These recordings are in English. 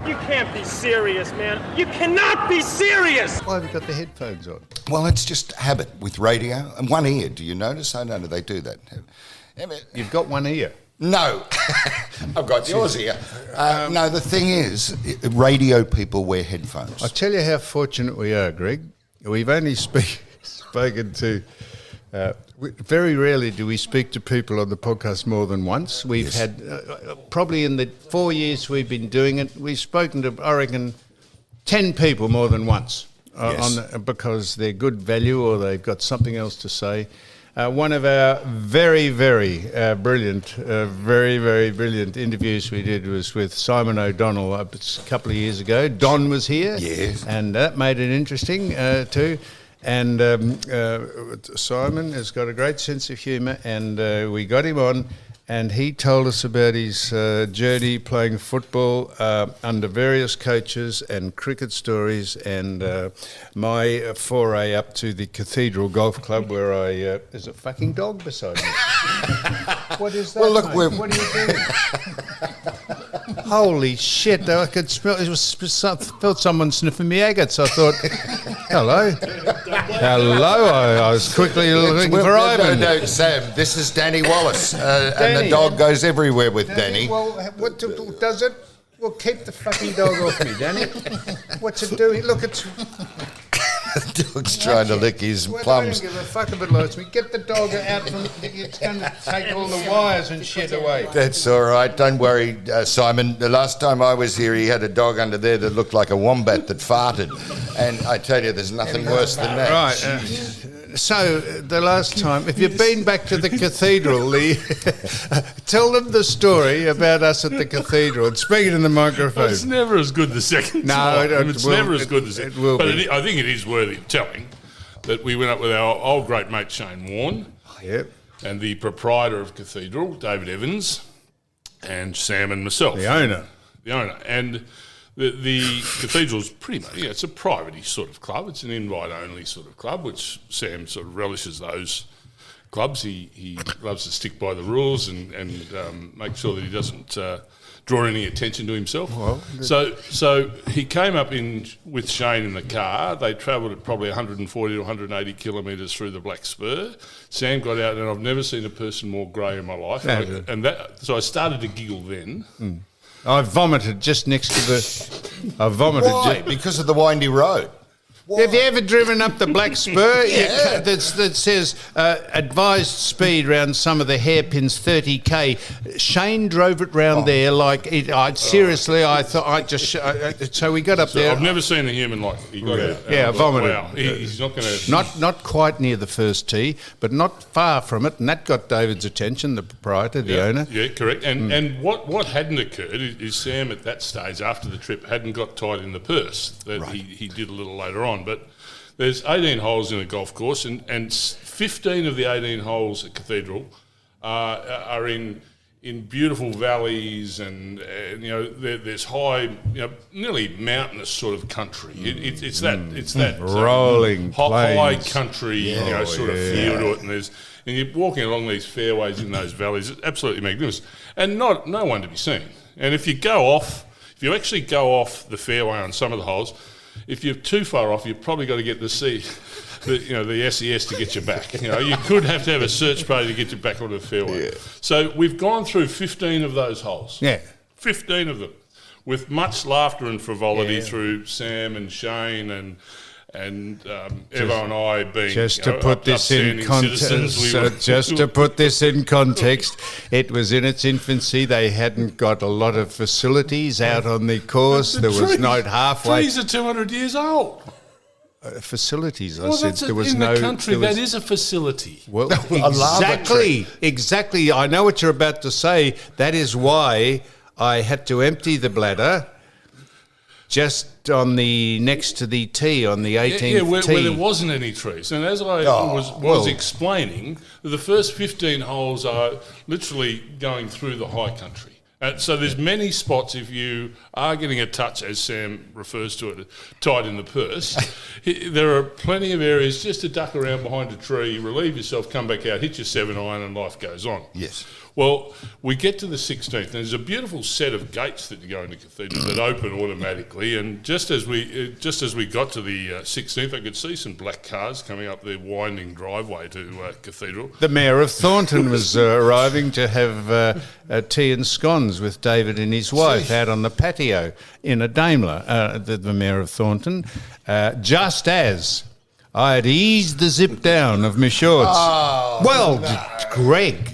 You can't be serious, man. You cannot be serious! Why have you got the headphones on? Well, it's just habit with radio. And one ear, do you notice? I know they do that. You've got one ear. No, I've got yours here. No, the thing is, radio people wear headphones. I'll tell you how fortunate we are, Greg. We've only spoken to... very rarely do we speak to people on the podcast more than once. We've had, probably in the 4 years we've been doing it, we've spoken to, I reckon, 10 people more than once because they're good value or they've got something else to say. One of our very, very brilliant interviews we did was with Simon O'Donnell a couple of years ago. Don was here, yes, and that made it interesting too. And Simon has got a great sense of humour, and we got him on, and he told us about his journey playing football under various coaches and cricket stories, and my foray up to the Cathedral Golf Club where I... there's a fucking dog beside me. What is that, well, look, mate? What are you doing? Holy shit, I could smell... felt someone sniffing me agates. I thought, hello. I was quickly looking for Ivan. No, Sam, this is Danny Wallace, and the dog goes everywhere with Danny. Well, what does it? Well, keep the fucking dog off me, Danny. What's it doing? Look, it's... The dog's trying to lick his plums. I don't give a fuck if it likes me. Get the dog out from... It's going to take all the wires and shit away. That's all right. Don't worry, Simon. The last time I was here, he had a dog under there that looked like a wombat that farted. And I tell you, there's nothing worse than that. Right. So, the last time, if you've been back to the cathedral, tell them the story about us at the cathedral. And speak it in the microphone. Well, it's never as good the second time. It's never as good as it will be. I think it is worthy of telling that we went up with our old great mate Shane Warne, yep, and the proprietor of Cathedral, David Evans, and Sam and myself. The owner. And the Cathedral's pretty much, it's a private-y sort of club. It's an invite-only sort of club, which Sam sort of relishes those clubs. He loves to stick by the rules and make sure that he doesn't draw any attention to himself. Well, so he came up in with Shane in the car. They travelled at probably 140 to 180 kilometres through the Black Spur. Sam got out, and I've never seen a person more grey in my life. So I started to giggle then. Mm. I vomited just next to the... Why? Because of the windy road. Why? Have you ever driven up the Black Spur? Yeah. That says advised speed around some of the hairpins 30k. Shane drove it round there like it. I thought I just. So we got up there. I've never seen a human like he got out. Yeah, I vomited. Wow, he's not going to. Not quite near the first tee, but not far from it, and that got David's attention. The proprietor, the owner. Yeah, correct. And what hadn't occurred is Sam at that stage after the trip hadn't got tied in the purse that he did a little later on. But there's 18 holes in a golf course, and 15 of the 18 holes at Cathedral are in beautiful valleys, and there's high, nearly mountainous sort of country. It's that rolling high country, sort of feel to it, and you're walking along these fairways in those valleys. It's absolutely magnificent, and no one to be seen. And if you actually go off the fairway on some of the holes, if you're too far off, you've probably got to get the SES to get you back. You could have to have a search party to get you back onto the fairway. Yeah. So we've gone through 15 of those holes. Yeah. 15 of them, with much laughter and frivolity through Sam and Shane and Evo and I being just to put this in context, it was in its infancy. They hadn't got a lot of facilities out on the course. There was no halfway. Trees are 200 years old. Facilities, I well, said. There was in no. The country, that is a facility. Well, exactly. I know what you're about to say. That is why I had to empty the bladder. Just on the next to the tee, on the 18th where tee. there wasn't any trees. And as I was explaining, the first 15 holes are literally going through the high country. So there's many spots, if you are getting a touch, as Sam refers to it, tied in the purse, there are plenty of areas just to duck around behind a tree, relieve yourself, come back out, hit your 7-iron, and life goes on. Yes. Well, we get to the 16th, and there's a beautiful set of gates that you go into Cathedral that open automatically. And just as we got to the 16th, I could see some black cars coming up the winding driveway to Cathedral. The Mayor of Thornton was arriving to have tea and scones with David and his wife out on the patio in a Daimler, the Mayor of Thornton, just as I had eased the zip down of my shorts. Oh, well, Greg,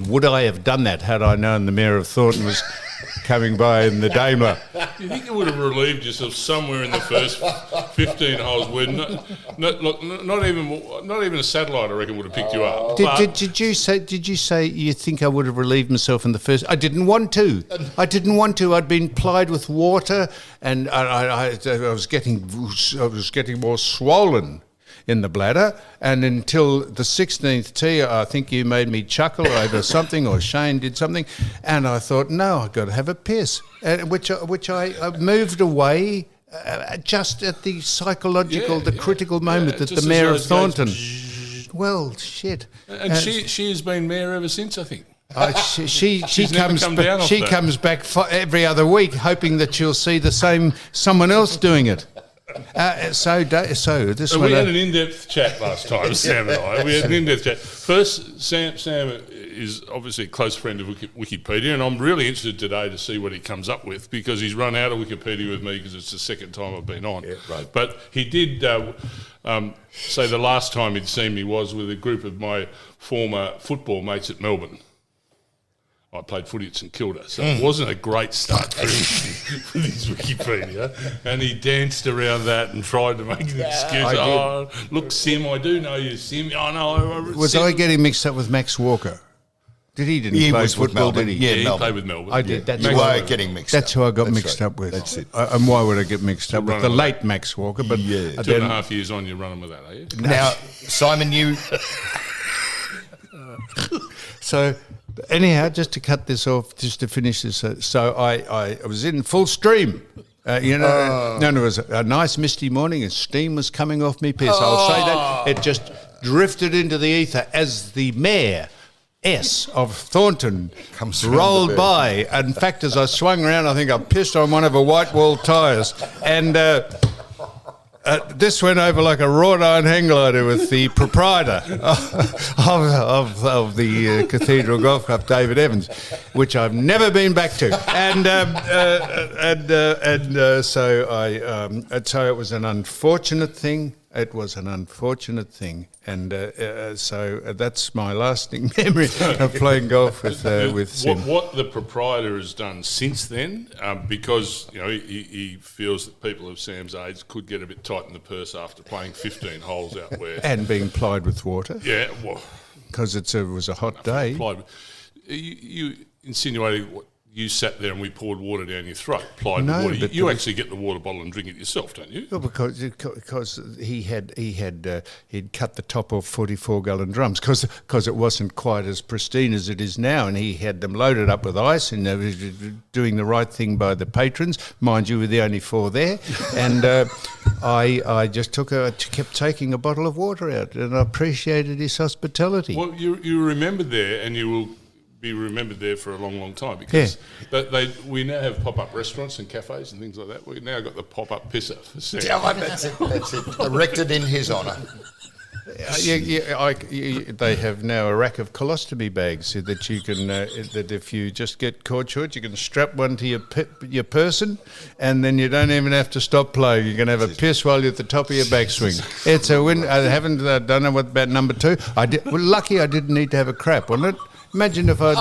would I have done that had I known the Mayor of Thornton was coming by in the Daimler? You think you would have relieved yourself somewhere in the first 15 holes where not even a satellite, I reckon, would have picked you up. Did you say you think I would have relieved myself in the first? I didn't want to. I'd been plied with water, and I was getting more swollen in the bladder, and until the 16th tee, I think you made me chuckle over something, or Shane did something, and I thought, no, I've got to have a piss, which I moved away just at the psychological, critical moment that the Mayor of Thornton. Well, shit. And she has been mayor ever since, I think. She comes back every other week, hoping that she'll see someone else doing it. So this we had an in-depth chat last time, Sam and I. We had an in-depth chat. First, Sam is obviously a close friend of Wikipedia, and I'm really interested today to see what he comes up with, because he's run out of Wikipedia with me because it's the second time I've been on. Yeah, right. But he did say the last time he'd seen me was with a group of my former football mates at Melbourne. I played footy at St Kilda, so it wasn't a great start for him with his Wikipedia. And he danced around that and tried to make an excuse. Look, Sim, I do know you, Sim. I know. Was I getting mixed up with Max Walker? He play football, did he? Yeah, he Melbourne. played with Melbourne. I did. You were getting mixed up. That's who I got mixed up with. That's it. And why would I get mixed up with the late Max Walker? But 2.5 years on, you're running with that, are you? Now, Simon, you... So... Anyhow, just to cut this off, just to finish this, so I was in full stream. It was a nice misty morning and steam was coming off me piss. I'll say that. It just drifted into the ether as the Mayor of Thornton rolled by. In fact, as I swung around, I think I pissed on one of her white wall tyres. And this went over like a wrought iron hang glider with the proprietor of the Cathedral Golf Club, David Evans, which I've never been back to. So it was an unfortunate thing. It was an unfortunate thing, and so that's my lasting memory of playing golf with Sim. What the proprietor has done since then, because he feels that people of Sam's age could get a bit tight in the purse after playing 15 holes out where and being plied with water. Yeah, well, because it was a hot day. You insinuated you sat there and we poured water down your throat, plied with water. You actually get the water bottle and drink it yourself, don't you? Well, because he'd cut the top off 44-gallon drums because it wasn't quite as pristine as it is now, and he had them loaded up with ice, and they were doing the right thing by the patrons. Mind you, we're the only four there, and I just kept taking a bottle of water out, and I appreciated his hospitality. Well, you remembered there, and you will be remembered there for a long, long time, because we now have pop-up restaurants and cafes and things like that. We've now got the pop-up pisser for Sam. That's it. Erected in his honour. They have now a rack of colostomy bags so that you can, that if you just get caught short, you can strap one to your person, and then you don't even have to stop playing. You can have a piss while you're at the top of your backswing. It's a win. I haven't done it about number two. Lucky I didn't need to have a crap, wasn't it? Imagine if I'd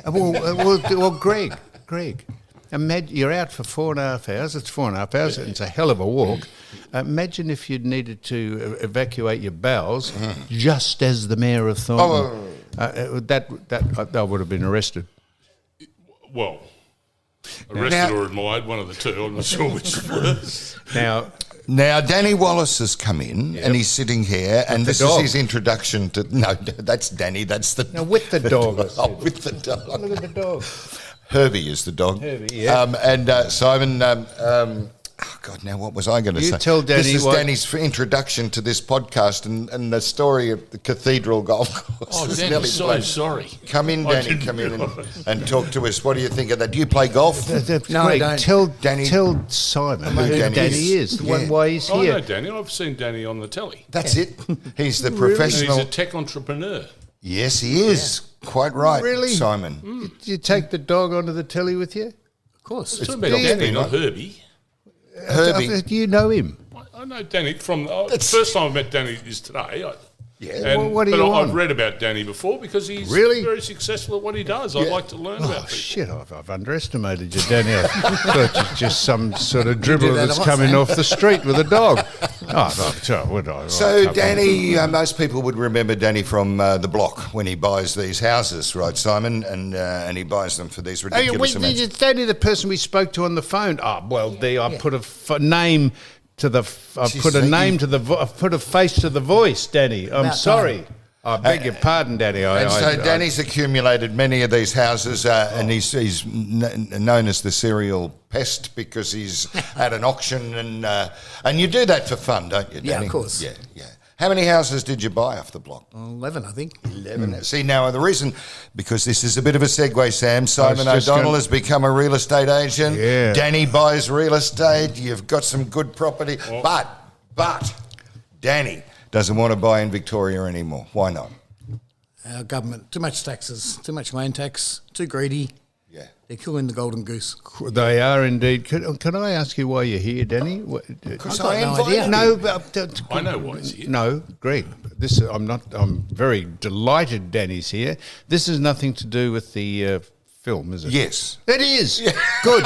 been... Well, Greg, imagine you're out for 4.5 hours. It's 4.5 hours. It's a hell of a walk. Imagine if you'd needed to evacuate your bowels just as the Mayor of Thornton. I would have been arrested. Well, arrested or admired, one of the two. I'm not sure which first. Now, Danny Wallace has come in and he's sitting here, and this is his introduction to... No, that's Danny, that's the... No, with the dog. With the dog. Look at the dog. Herbie is the dog. Herbie, yeah. Simon, Oh, God, now what was I going to You say? tell Danny This is what- Danny's introduction to this podcast and the story of the Cathedral Golf Course. Oh, It's Danny, nearly so played. sorry. Come in, I Danny, didn't come in realise. and talk to us. What do you think of that? Do you play golf? No, I don't. Tell Simon who Danny Danny is. is, the Yeah. one why he's I know here. Danny. I've seen Danny on the telly. That's it. He's the And professional. he's a tech entrepreneur. Yes, he is. Quite right, Really? Simon. Did you take the dog onto the telly with you? Of course. It's talking about Danny, Danny, not right? Herbie. Herbie. Do you know him? I know Danny from the first time I met Danny is today. Yeah. And, What are but you I've on? read about Danny before because he's Really? very successful at what he does. I'd like to learn Oh, about people. shit, I've underestimated you, Danny. I thought you're just some sort of dribbler that that's a lot, coming Sam. off the street with a dog. Would I? So, Danny, most people would remember Danny from the block when he buys these houses, right, Simon? And he buys them for these Hey, ridiculous wait, amounts. is Danny the person we spoke to on the phone? Oh, well, I put a name to the. I Jeez, put a so name you- to the. I've put a face to the voice, Danny. I'm About sorry. I beg your pardon, Danny. And so Danny's accumulated many of these houses, and he's known as the serial pest because he's at an auction, and you do that for fun, don't you, Danny? Yeah, of course. Yeah, yeah. How many houses did you buy off the block? 11, I think. 11. See, now the reason, because this is a bit of a segue, Sam. Simon just O'Donnell gonna- has become a real estate agent. Yeah. Danny buys real estate. You've got some good property. But Danny doesn't want to buy in Victoria anymore. Why not? Our government, too much taxes, too much land tax, too greedy. Yeah. They're killing the golden goose. They are indeed. Can I ask you why you're here, Danny? Because I've got I no invited idea. you. No, but I know why he's here. No, Greg. I'm very delighted Danny's here. This has nothing to do with the film, is it? Yes. It is. Good.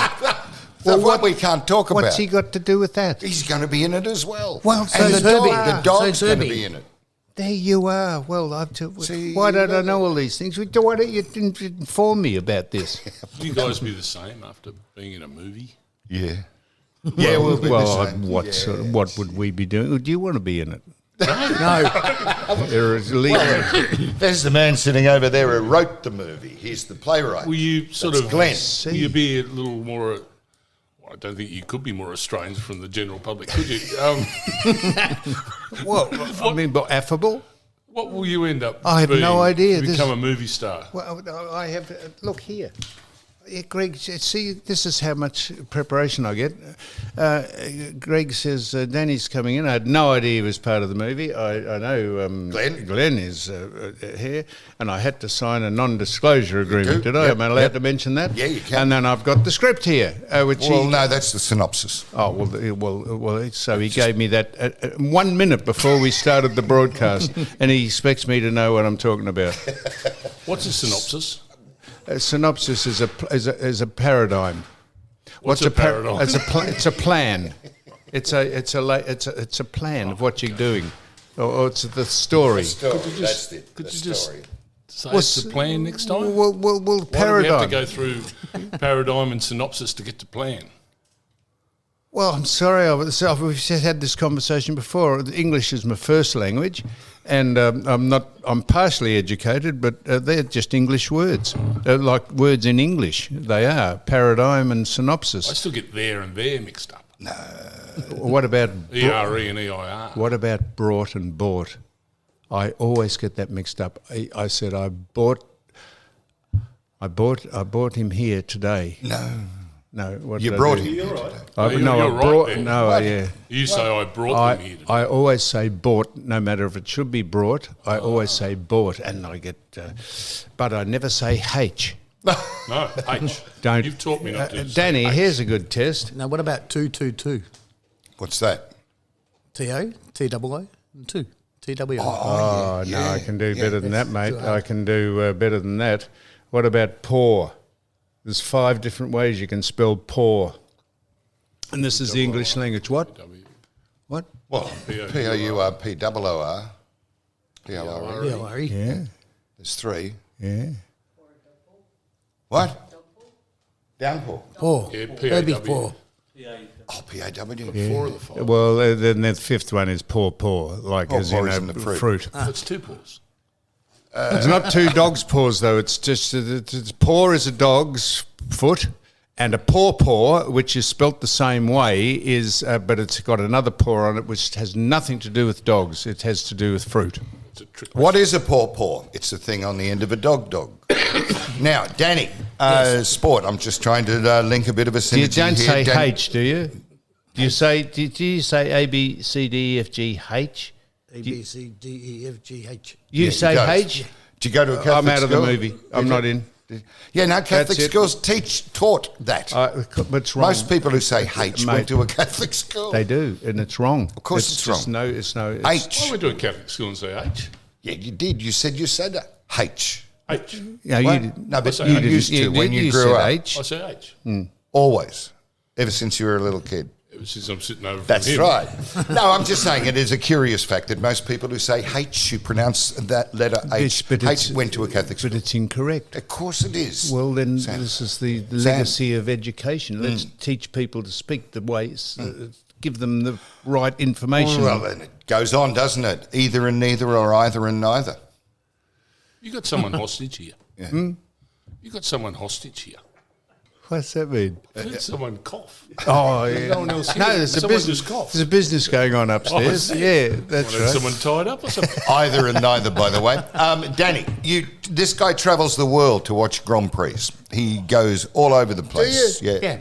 Well, what we can't talk about. What's he got to do with that? He's going to be in it as well. Well, and so the is dog, Herbie. the dog's So is going to Herbie. be in it. There you are. Well, See, why don't I know all these things? Why don't you inform me about this? Would you guys be the same after being in a movie? Yeah. Yeah, we'll be the same. What would we be doing? Do you want to be in it? No. There is legal. There's the man sitting over there who wrote the movie. He's the playwright. Will you sort That's of Glenn. Will you be a little more? Well, I don't think you could be more estranged from the general public, could you? Well, I mean, but affable. What will you end up? I have being no idea. To become a movie star. Well, I have. Look here. Yeah, Greg, see, this is how much preparation I get. Greg says Danny's coming in. I had no idea he was part of the movie. I know Glenn is here, and I had to sign a non-disclosure agreement. Did I? Yep, Am I allowed yep. to mention that? Yeah, you can. And then I've got the script here, which Well, he... no, that's the synopsis. Oh, well. So he gave me that 1 minute before we started the broadcast, and he expects me to know what I'm talking about. What's a synopsis? A synopsis is a paradigm. What's a paradigm? It's a plan. It's a plan of what you're doing, or it's the story. That's it. Could the you just story. say it's the plan next time? Well, Why do we have paradigm. to go through paradigm and synopsis to get to plan? Well, I'm sorry. We've had this conversation before. English is my first language, and I'm partially educated, but they're just English words. They're like words in English. They are paradigm and I synopsis. still get there and there mixed up. What about ERE and EIR. what about brought and bought? I always get that mixed up. I said I bought him here today. No, what You did I brought do? him. you're I right brought. there. No, yeah. You say I brought them here today. I always say bought, no matter if it should be brought. I always say bought, and I get, but I never say H. No, H. Don't. You've taught me not to. Danny, say H. here's a good test. Now, what about 222? What's that? T-O, T-O-O, and 2. T-W-O. Oh, no, I can do better than that, mate. I can do better than that. What about pour? There's 5 different ways you can spell pour. And this is the English language. What? What? Well, P-O-U-R-P-O-O-R. P-O-R-E. P-O-R-E. Yeah, There's 3. yeah. What? Downpour. Pour. Yeah, Herbie P-A-W. pour. Oh, P-A-W. Yeah. 4 of the 5. Well, then the 5th one is pour, like Pour, as pour in is a in the fruit. fruit. That's 2 paws. It's not 2 dogs' paws, though. It's just paw is a dog's foot, And a pawpaw, which is spelt the same way, is but it's got another paw on it, which has nothing to do with dogs. It has to do with fruit. It's a trick. What is a pawpaw? It's the thing on the end of a dog. Now, Danny, sport. I'm just trying to link a bit of a synergy You don't here. say Danny. H, do you? Do you say? Do you say A, B, C, D, E, F, G, H? A, B, C, D, E, F, G, H. You Yeah, say he does. H? Do you go to a Catholic I'm out of the school? movie. I'm not in. Yeah, no, Catholic it. schools taught that. But it's wrong. Most people who say H went Mate, to a Catholic school. They do, and it's wrong. Of course it's just wrong. No, it's no. It's, I H. went to a Catholic school and say H. Yeah, you did. You said that. H. H. Yeah, What? you did. No, but I you did- used to when you grew said up. H. I say H. Always. Ever since you were a little kid. Ever since I'm sitting over from That's him. right. No, I'm just saying it is a curious fact that most people who say H, you pronounce that letter H. But H went to a Catholic school. But it's incorrect. Of course it is. Well, then Sam. this is the legacy of education. Let's teach people to speak the ways, give them the right information. Well, then it goes on, doesn't it? Either and neither or either and neither. You got someone hostage here. Yeah. You got someone hostage here. What's that mean? I heard someone cough. Oh, yeah. No one else here. No, there's a Someone business. just coughed. There's a business going on upstairs. Oh, Yeah, that's Had right. someone tied up or something. Either and neither, by the way. Danny, this guy travels the world to watch Grand Prix. He goes all over the place. you? Yeah.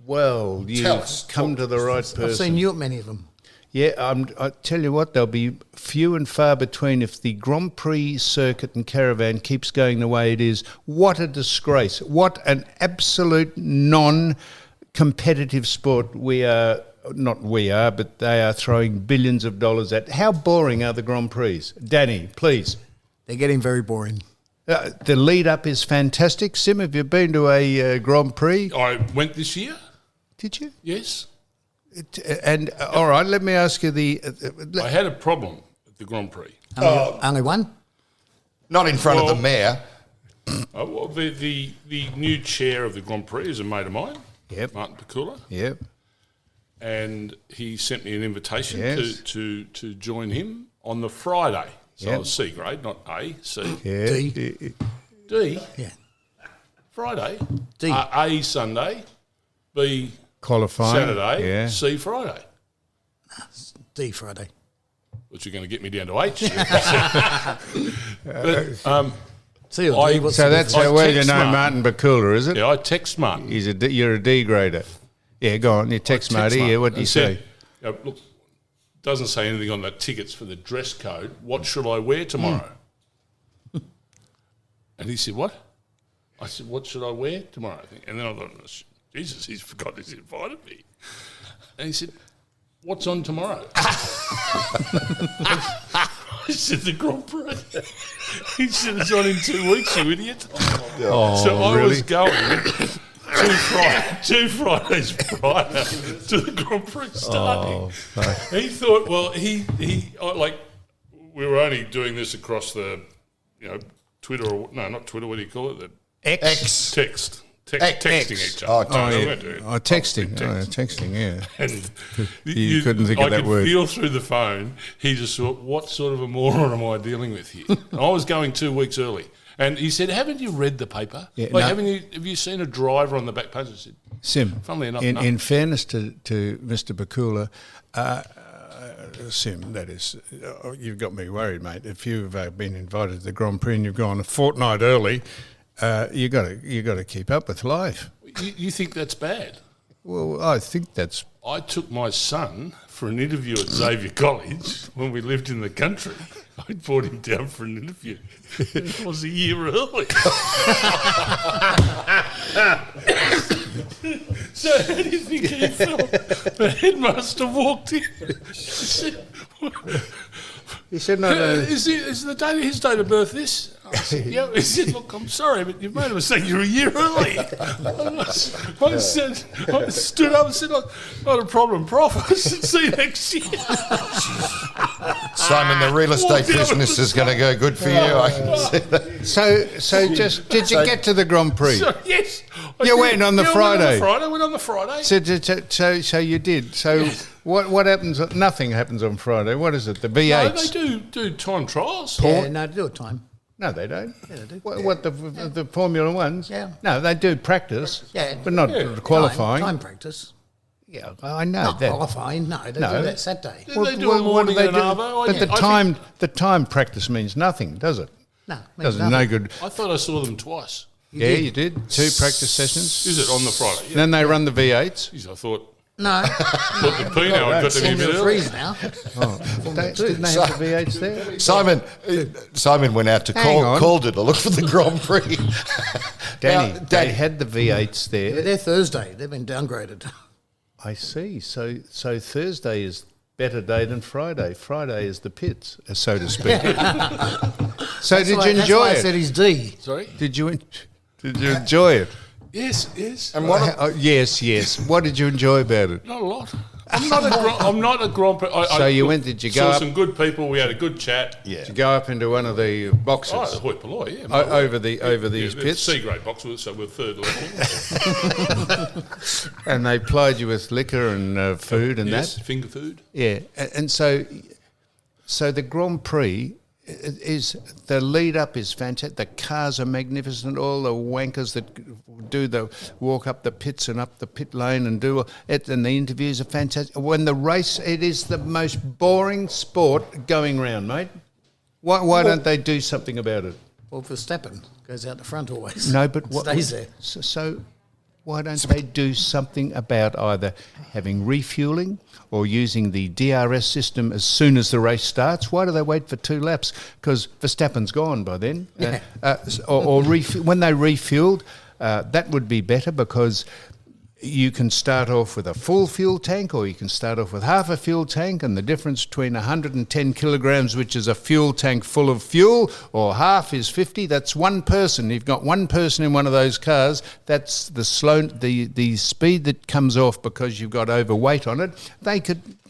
Well, you've Tell us. come to the right person. I've seen you at many of them. Yeah, I tell you what, they'll be few and far between if the Grand Prix circuit and caravan keeps going the way it is. What a disgrace. What an absolute non-competitive sport we are, but they are throwing billions of dollars at. How boring are the Grand Prix? Danny, please. They're getting very boring. The lead-up is fantastic. Sim, have you been to a Grand Prix? I went this year. Did you? Yes. All right, let me ask you I had a problem at the Grand Prix. Only one? Not in front of Well- the mayor. Well, the new chair of the Grand Prix is a mate of mine, Yep. Martin Pacula, Yep. and he sent me an invitation Yes. to join him on the Friday. So I Yep. was C grade, not A, C. Yeah. D. D, Yeah. Friday. D. A, Sunday. B, Qualifying. Saturday. Yeah. C, Friday. D Friday. Which are going to get me down to H. But, C or D? What's So the that's I how well you text know Martin. Martin Bacula, is it? yeah, I text Martin. You're a D grader. Yeah, go on. You text Marty. Yeah, what do you and say? said, look, doesn't say anything on the tickets for the dress code. What should I wear tomorrow? And he said, what? I said, what should I wear tomorrow? And then I thought, Jesus, he's forgotten he's invited me. And he said, what's on tomorrow? I said, the Grand Prix. He said, it's on in 2 weeks, you idiot. So I was going two Fridays prior to the Grand Prix starting. He thought, well, we were only doing this across the, Twitter or, no, not Twitter, what do you call it? The X. text. X. Texting each Oh, other. oh, No, yeah. we weren't doing it. Texting. Text. Texting, yeah. And You couldn't think of that I word. could feel through the phone, he just thought, what sort of a moron am I dealing with here? And I was going 2 weeks early. And he said, haven't you read the paper? Yeah, Like, no. have you seen a driver on the back page? I said, Sim, Funnily enough, in, no. in fairness to Mr. Bacula, Sim, that is, you've got me worried, mate. If you've been invited to the Grand Prix and you've gone a fortnight early, you got to keep up with life. you think that's bad? Well, I think that's I took my son for an interview at Xavier College when we lived in the country. I brought him down for an interview. It was a year early. So how do you think he felt? The headmaster walked in. He said, he said no. is the date, his date of birth this? I said, yeah. He said, look, I'm sorry, but you've made a mistake. You're a year early. I stood up and said, not a problem, Prof. I said, see you next year. Simon, the real estate business is going to go good for you. I can see that. So did you get to the Grand Prix? So, yes. I You did. went on the Friday. Went on the Friday. So you did. So what happens? Nothing happens on Friday. What is it? The No, V8s? they do time trials. Yeah, no, do a time. No, they don't. Yeah, they do. What the Formula Ones? Yeah. No, they do practice. Yeah. But not qualifying. Time practice. Yeah, I know Not that. qualifying. No, they do that Saturday. They do a morning and an arvo. But the time practice means nothing, does it? No, Doesn't no good. I thought I saw them twice. You did 2 practice sessions. Is it on the Friday? Yeah. Then they run the V8s. Jeez, I thought No, the Pinot had got to be a bit Formula early. 3s now. Didn't they have the V8s there? Simon went out to Hang on. Calder to look for the Grand Prix. Danny, Now, they had the V8s there. They're Thursday. They've been downgraded. I see. So Thursday is better day than Friday. Friday is the pits, so to speak. So did you That's enjoy why I said it? he's D. Sorry? Did you enjoy it? Yes. And what? Yes. What did you enjoy about it? Not a lot. I'm not a Grand Prix. So you went? Did you go saw up? some good people. We had a good chat. Yeah. Did you go up into one of the boxes Oh, hoi polloi, yeah. over these pits? C-grade boxes, so we're third level. And they plied you with liquor and food and Yes, that? finger food. Yeah. And so the Grand Prix is, the lead up is fantastic. The cars are magnificent. All the wankers that do the walk up the pits and up the pit lane and do it, and the interviews are fantastic. When the race, it is the most boring sport going round, mate. Why don't they do something about it? Well, Verstappen goes out the front always. No, but Stays there. So why don't they do something about either having refueling or using the DRS system as soon as the race starts? Why do they wait for 2 laps? Because Verstappen's gone by then. Yeah. When they refueled, that would be better, because you can start off with a full fuel tank, or you can start off with half a fuel tank, and the difference between 110 kilograms, which is a fuel tank full of fuel, or half is 50, that's one person. You've got one person in one of those cars, that's the speed that comes off because you've got overweight on it.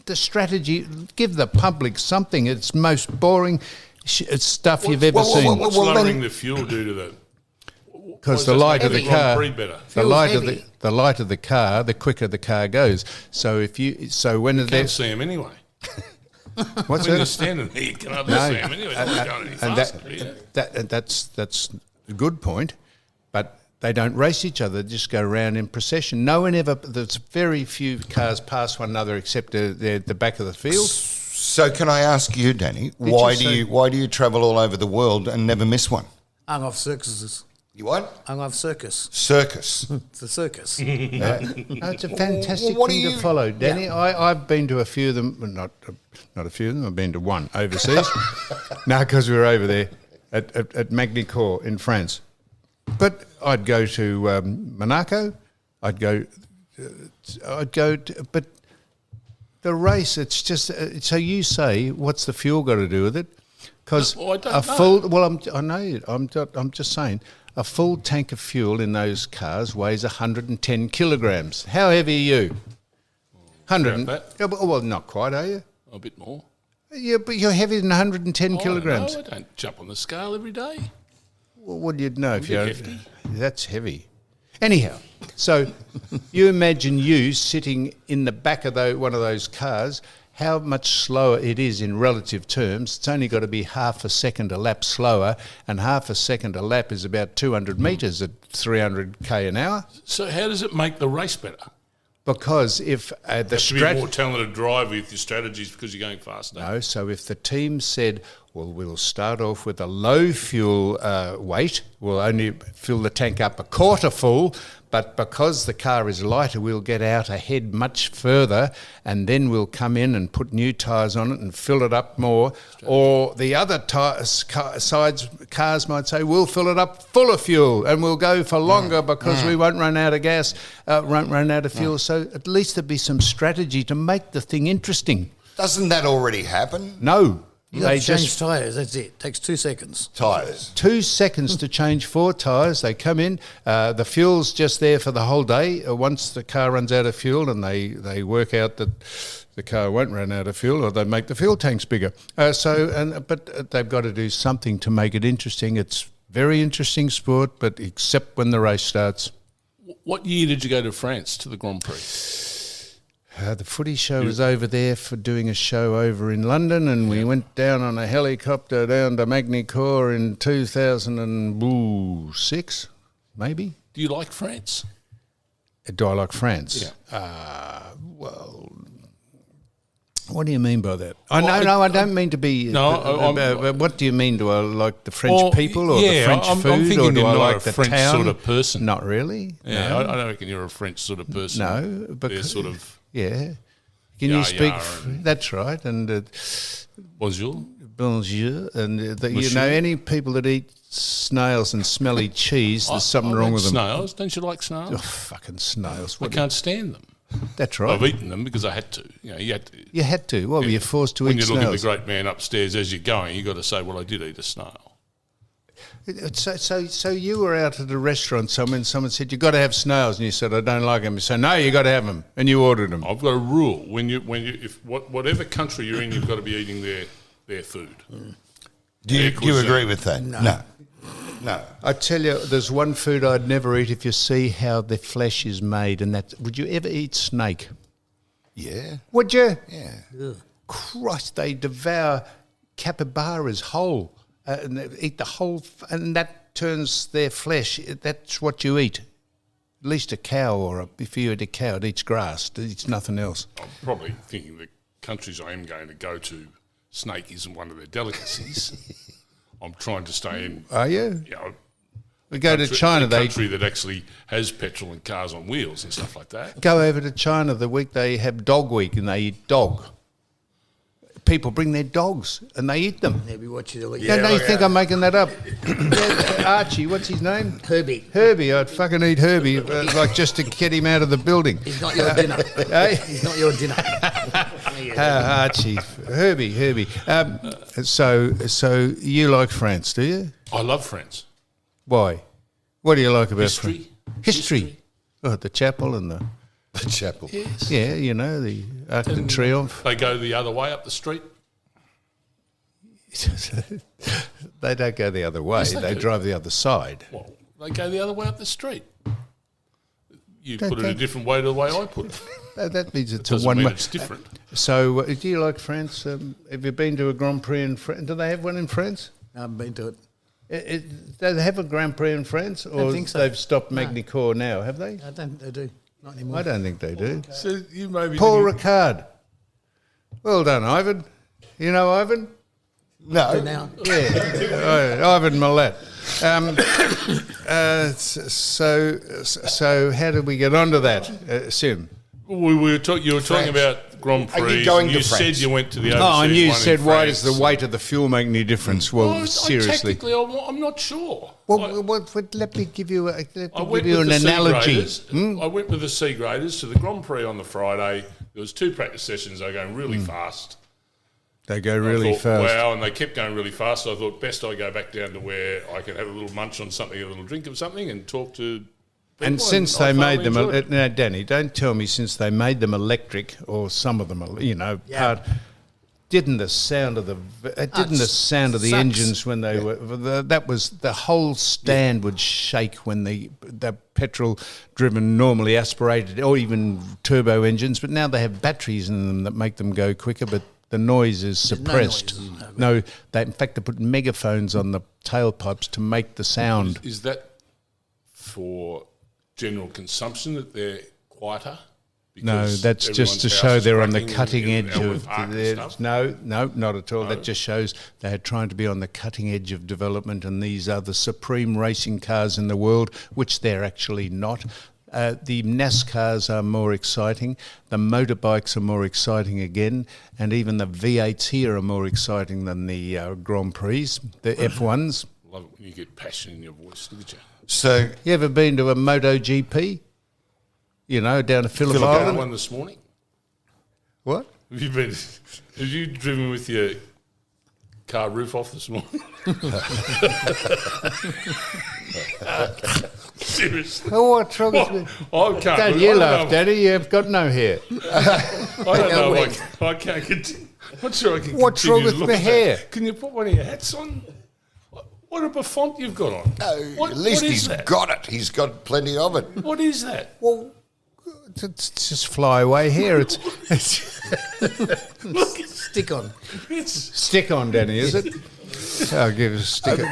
The strategy, give the public something. It's most boring stuff you've ever seen. What's lowering the fuel do to the... Because the light of the car, the light of the car, the quicker the car goes. So when You can't see them anyway. what's When you're that? standing there, you can hardly see them anyway. They're not going any And faster. that's a good point, but they don't race each other; they just go around in procession. No one ever. There's very few cars pass one another except the back of the field. So can I ask you, Danny, why do you travel all over the world and never miss one? Hung off circuses. You what? Hung off circus. Circus. It's a circus. No, it's a fantastic What do thing to you- follow, Danny. I've been to a few of them, well, not a few of them. I've been to one overseas. No, because we were over there at Magny-Cours in France. But I'd go to Monaco. But the race, it's just. So you say, what's the fuel got to do with it? Because No, I don't know. Well, I know. I'm just saying. A full tank of fuel in those cars weighs 110 kilograms. How heavy are you? 100. About that. Yeah, well, not quite, are you? A bit more. Yeah, but you're heavier than 110 kilograms. I don't jump on the scale every day. Well, what do you know if bit you're hefty. That's heavy. Anyhow, so you imagine you sitting in the back of one of those cars, how much slower it is in relative terms. It's only got to be half a second a lap slower, and half a second a lap is about 200 metres at 300k an hour. So how does it make the race better? Because if the To be a strategy... more talented driver with your strategies because you're going faster. No, so if the team said, well, we'll start off with a low fuel weight, we'll only fill the tank up a quarter full, but because the car is lighter, we'll get out ahead much further, and then we'll come in and put new tyres on it and fill it up more. Or the other cars might say, we'll fill it up full of fuel and we'll go for longer because we won't run out of gas, won't run out of fuel. So at least there'd be some strategy to make the thing interesting. Doesn't that already happen? No. You got They to change just tyres. That's it. Takes 2 seconds. Tyres. 2 seconds to change 4 tyres. They come in. The fuel's just there for the whole day. Once the car runs out of fuel, and they work out that the car won't run out of fuel, or they make the fuel tanks bigger. But they've got to do something to make it interesting. It's very interesting sport, but except when the race starts. What year did you go to France to the Grand Prix? The footy show was over there for doing a show over in London, and we went down on a helicopter down to Magny-Cours in 2006, maybe. Do you like France? Do I like France? Yeah. Well, what do you mean by that? I don't mean to be... what do you mean? Do I like the French people or the French food? I'm thinking or do you're I not like a the French town? sort of person. Not really. Yeah, No. I don't reckon you're a French sort of person. No, They're because sort of yeah. Can Yar you speak? yar and- That's right, and bonjour. bonjour, and you Monsieur. know any people that eat snails and smelly cheese, there's something I wrong like with them. snails. Don't you like snails? Oh, fucking snails! I What can't stand them. That's right. I've eaten them because I had to. You know, you had to. You had to. Well, you're forced to When eat you're looking at the snails. great man upstairs as you're going, you got to say, "Well, I did eat a snail." So you were out at a restaurant somewhere, and someone said you got to have snails, and you said I don't like them. You said no, you got to have them, and you ordered them. I've got a rule: whatever country you're in, you've got to be eating their food. Do you cuisine. agree with that? No. I tell you, there's one food I'd never eat if you see how the flesh is made, and that. Would you ever eat snake? Yeah. Would you? Yeah. Christ, they devour capybaras whole, and they eat the whole, and that turns their flesh. That's what you eat. At least a cow, or if you eat a cow, it eats grass. It eats nothing else. I'm probably thinking the countries I am going to go to, snake isn't one of their delicacies. I'm trying to stay in. Are you? You know, We go to China. a They country that actually has petrol and cars on wheels and stuff like that. go over to China the week they have dog week, and they eat dog. People bring their dogs and they eat them. Maybe what you Yeah, no, you think I'm making that up? Archie, what's his name? Herbie. Herbie. I'd fucking eat Herbie, like just to get him out of the building. He's not your dinner. Hey? He's not your dinner. Archie, Herbie. So you like France, do you? I love France. Why? What do you like about History. France? History. Oh, the chapel and the The chapel. yeah, you know, the Arc de Triomphe. They go the other way up the street. They don't go the other way. Yes, they They do. drive the other side. Well, they go the other way up the street. You Don't put it they? a different way to the way I put it. That means it's a Doesn't one mean way. it's different. So, do you like France? Have you been to a Grand Prix in France? Do they have one in France? I haven't been to it. Do they have a Grand Prix in France, or think so. they've stopped No. Magny-Cours now? Have they? I don't. They do. Not anymore. I don't think they do. So you maybe Paul didn't- Ricard. Well done, Ivan. You know Ivan? No. Now. Yeah, Ivan Millet. So how did we get onto that, Sim? you were talking France. about Grand Are you Prix. going you to said France? you went to the overseas Oh, and you one in said, why does the France. weight of the fuel make any difference? Well, Well, seriously. technically, I'm not sure. Let me give you, I went an with the C analogy. graders. I went with the C graders to the Grand Prix on the Friday. There was 2 practice sessions. They were going really fast. They go I really thought, fast. Wow, and they kept going really fast. So I thought best I go back down to where I could have a little munch on something, a little drink of something, and talk to people. And since I they made thoroughly them, enjoyed it. now Danny, don't tell me since they made them electric, or some of them, didn't the sound of the engines when they were that was the whole stand would shake when the petrol driven normally aspirated or even turbo engines, but now they have batteries in them that make them go quicker, but the noise is suppressed. No, in fact they put megaphones on the tailpipes to make the sound. Is that for general consumption that they're quieter? No, Because that's just to everyone's show house is they're on the cracking cutting and edge with of arc and their, stuff? no, not at all. That just shows they're trying to be on the cutting edge of development, and these are the supreme racing cars in the world, which they're actually not. The NASCARs are more exciting, the motorbikes are more exciting again, and even the V8s here are more exciting than the Grand Prix, the F1s. Love it when you get passion in your voice. Look at you. So, You ever been to a MotoGP? You know, down to Phillip I had Island? one this morning. What? Have you driven with your car roof off this morning? Seriously. Oh, what's wrong with me? I can't. Don't you laugh, Daddy. You've got no hair. I don't know. I can't continue. I'm not sure I can. What's continue wrong to with look my at hair? that. Can you put one of your hats on? What a buffont you've got on. at least what is he's that? got it. He's got plenty of it. What is that? Well, just fly away here. It's Stick on. stick on, Danny, is it? I'll give it a stick on.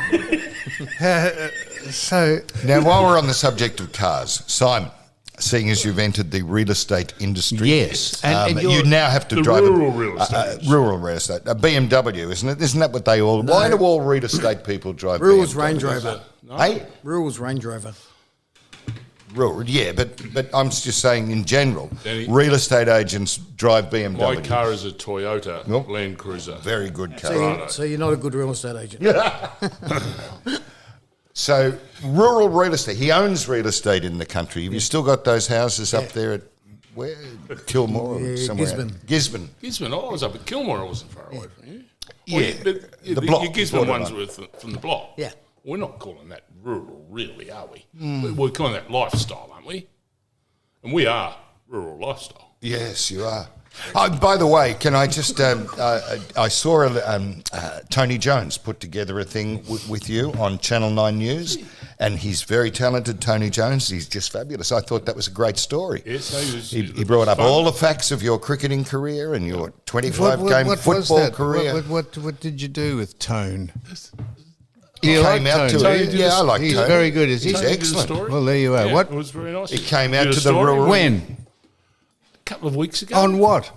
So Now, while we're on the subject of cars, Simon, seeing as you've entered the real estate industry, yes, and you now have to the drive rural real estate. rural real estate, a BMW, isn't it? Isn't that what they all? Why do all real estate people drive? Rural's BMW? Range Rover. Hey, Rural's Range Rover. rural, yeah, but I'm just saying in general, Danny, real estate agents drive BMW. My car is a Toyota Nope. Land Cruiser. Very good car. So you're not a good real estate agent. So rural real estate. He owns real estate in the country. Have you still got those houses up there at where Kilmore or somewhere? Gisborne. Gisborne. I was up at Kilmore. I wasn't far away from you. Yeah, But the block, Your Gisborne borderline. ones were from the block. Yeah. We're not calling that rural, really, are we? We're calling that lifestyle, aren't we? And we are rural lifestyle. Yes, you are. Oh, by the way, can I just? I saw Tony Jones put together a thing with you on Channel 9 News, and he's very talented. Tony Jones, he's just fabulous. I thought that was a great story. Yes, He brought up all the facts of your cricketing career and your 25-game football career. What did you do with Tone? He You came like out Tony? to I like He's Tony. very good, is he? He's Tony did a excellent. story. Well, there you are. Yeah, What? It was very nice. He came out Did a to the story rural. When? A couple of weeks ago. On what?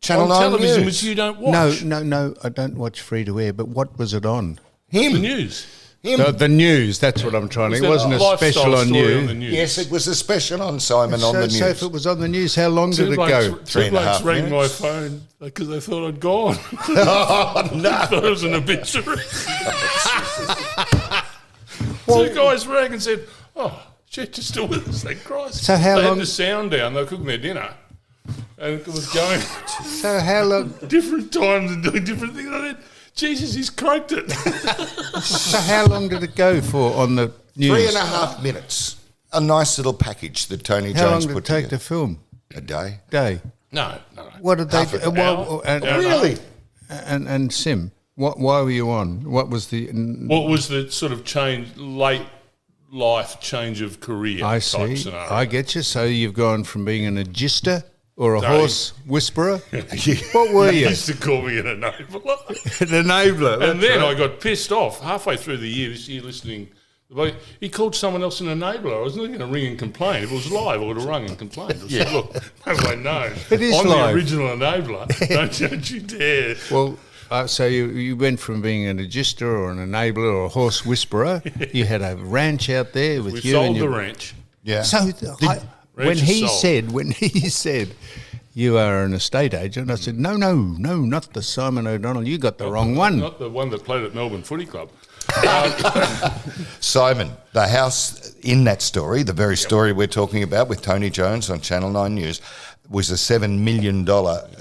Channel on 9 television, News. which you don't watch. No. I don't watch free to air. But what was it on? Him. The news. Him. The news. That's what I'm trying to. It that wasn't a lifestyle special on story you. on the news. Yes, it was a special on Simon on the news. So if it was on the news, how long did it go? Three and a half rang my minutes. phone because they thought I'd gone. Oh, no. I thought it was an obituary. Two guys rang and said, "Oh, shit, you're still with us, thank Christ." So how they long- had the sound down. They were cooking their dinner, and it was going So how long? different times and doing different things. I said, "Jesus, he's croaked it." So how long did it go for on the news? 3.5 minutes. A nice little package that Tony How long Jones did it put take together. to film? A day. Day. no. What did they Half do? an hour. Really? And Sim, why were you on? What was the? What was the sort of late life change of career I type see. scenario? I get you. So you've gone from being an agister or a No. horse whisperer. What were He you? used to call me an enabler. An enabler. And then I got pissed off halfway through the year, this year listening. He called someone else an enabler. I was not going to ring and complain. If it was live, I would have rung and complained. I said, look, no. It is I'm live. the original enabler. Don't you dare. Well, so you went from being an agister or an enabler or a horse whisperer. You had a ranch out there with We you. sold and the your, ranch. Yeah. So when Ranch he is sold. said you are an estate agent, I said no, not the Simon O'Donnell. You got the wrong one. Not the one that played at Melbourne Footy Club. Simon, the house in that story, the very story we're talking about with Tony Jones on Channel 9 News, was a $7 million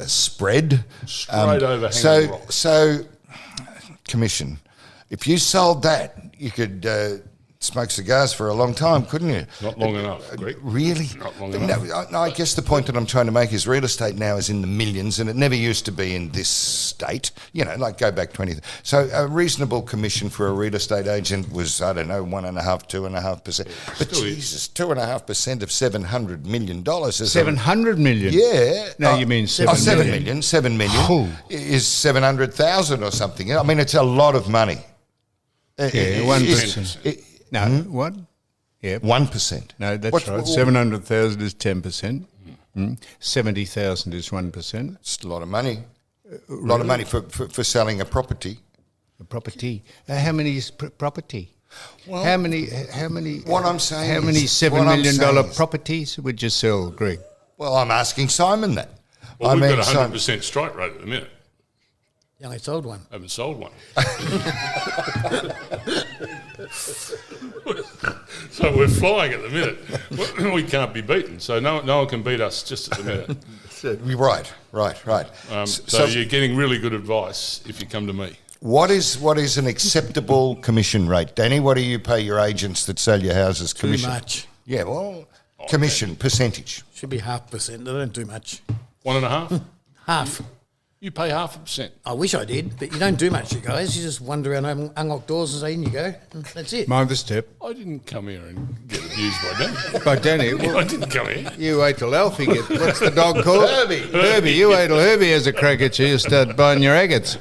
spread. Straight over Hanging Rock. So, Commission, if you sold that, you could smoke cigars for a long time, couldn't you? Not long enough, Greg. Really? Not long No, enough. I guess the point that I'm trying to make is real estate now is in the millions, and it never used to be in this state. You know, like go back 20. So a reasonable commission for a real estate agent was, I don't know, 1.5%, 2.5%. But Still is. Jesus, 2.5% of $700 million is 700 million. Yeah. No, you mean 7 7 million. million. 7 million Oh. is 700,000 or something. I mean, it's a lot of money. Yeah, It- 1%. it- No, what? Yeah. 1%. No, that's What- right. 700,000 is 10%. 70,000 is 1%. It's a lot of money. A lot of money for selling a property. A property. How many is property? Well, how many? what I'm saying How many is- $7 what I'm million saying is- properties would you sell, Greg? Well, I'm asking Simon that. Well, we've got a Simon- 100% strike rate at the minute. Yeah, I sold one. I haven't sold one. So we're flying at the minute. We can't be beaten. So no one can beat us just at the minute. Right. So you're getting really good advice if you come to me. What is an acceptable commission rate, Danny? What do you pay your agents that sell your houses Too commission? much. Yeah, well, commission percentage. Should be 0.5%. They don't do much. 1.5? Half. You pay 0.5%. I wish I did, but you don't do much, you guys. You just wander around, unlock doors and say, in you go. And that's it. Mind the step. I didn't come here and get abused by Danny. By Danny, well, I didn't come here. you wait till Alfie gets, what's the dog called? Herbie. Herbie, you wait till Herbie has a crack at you, you start buying your agates.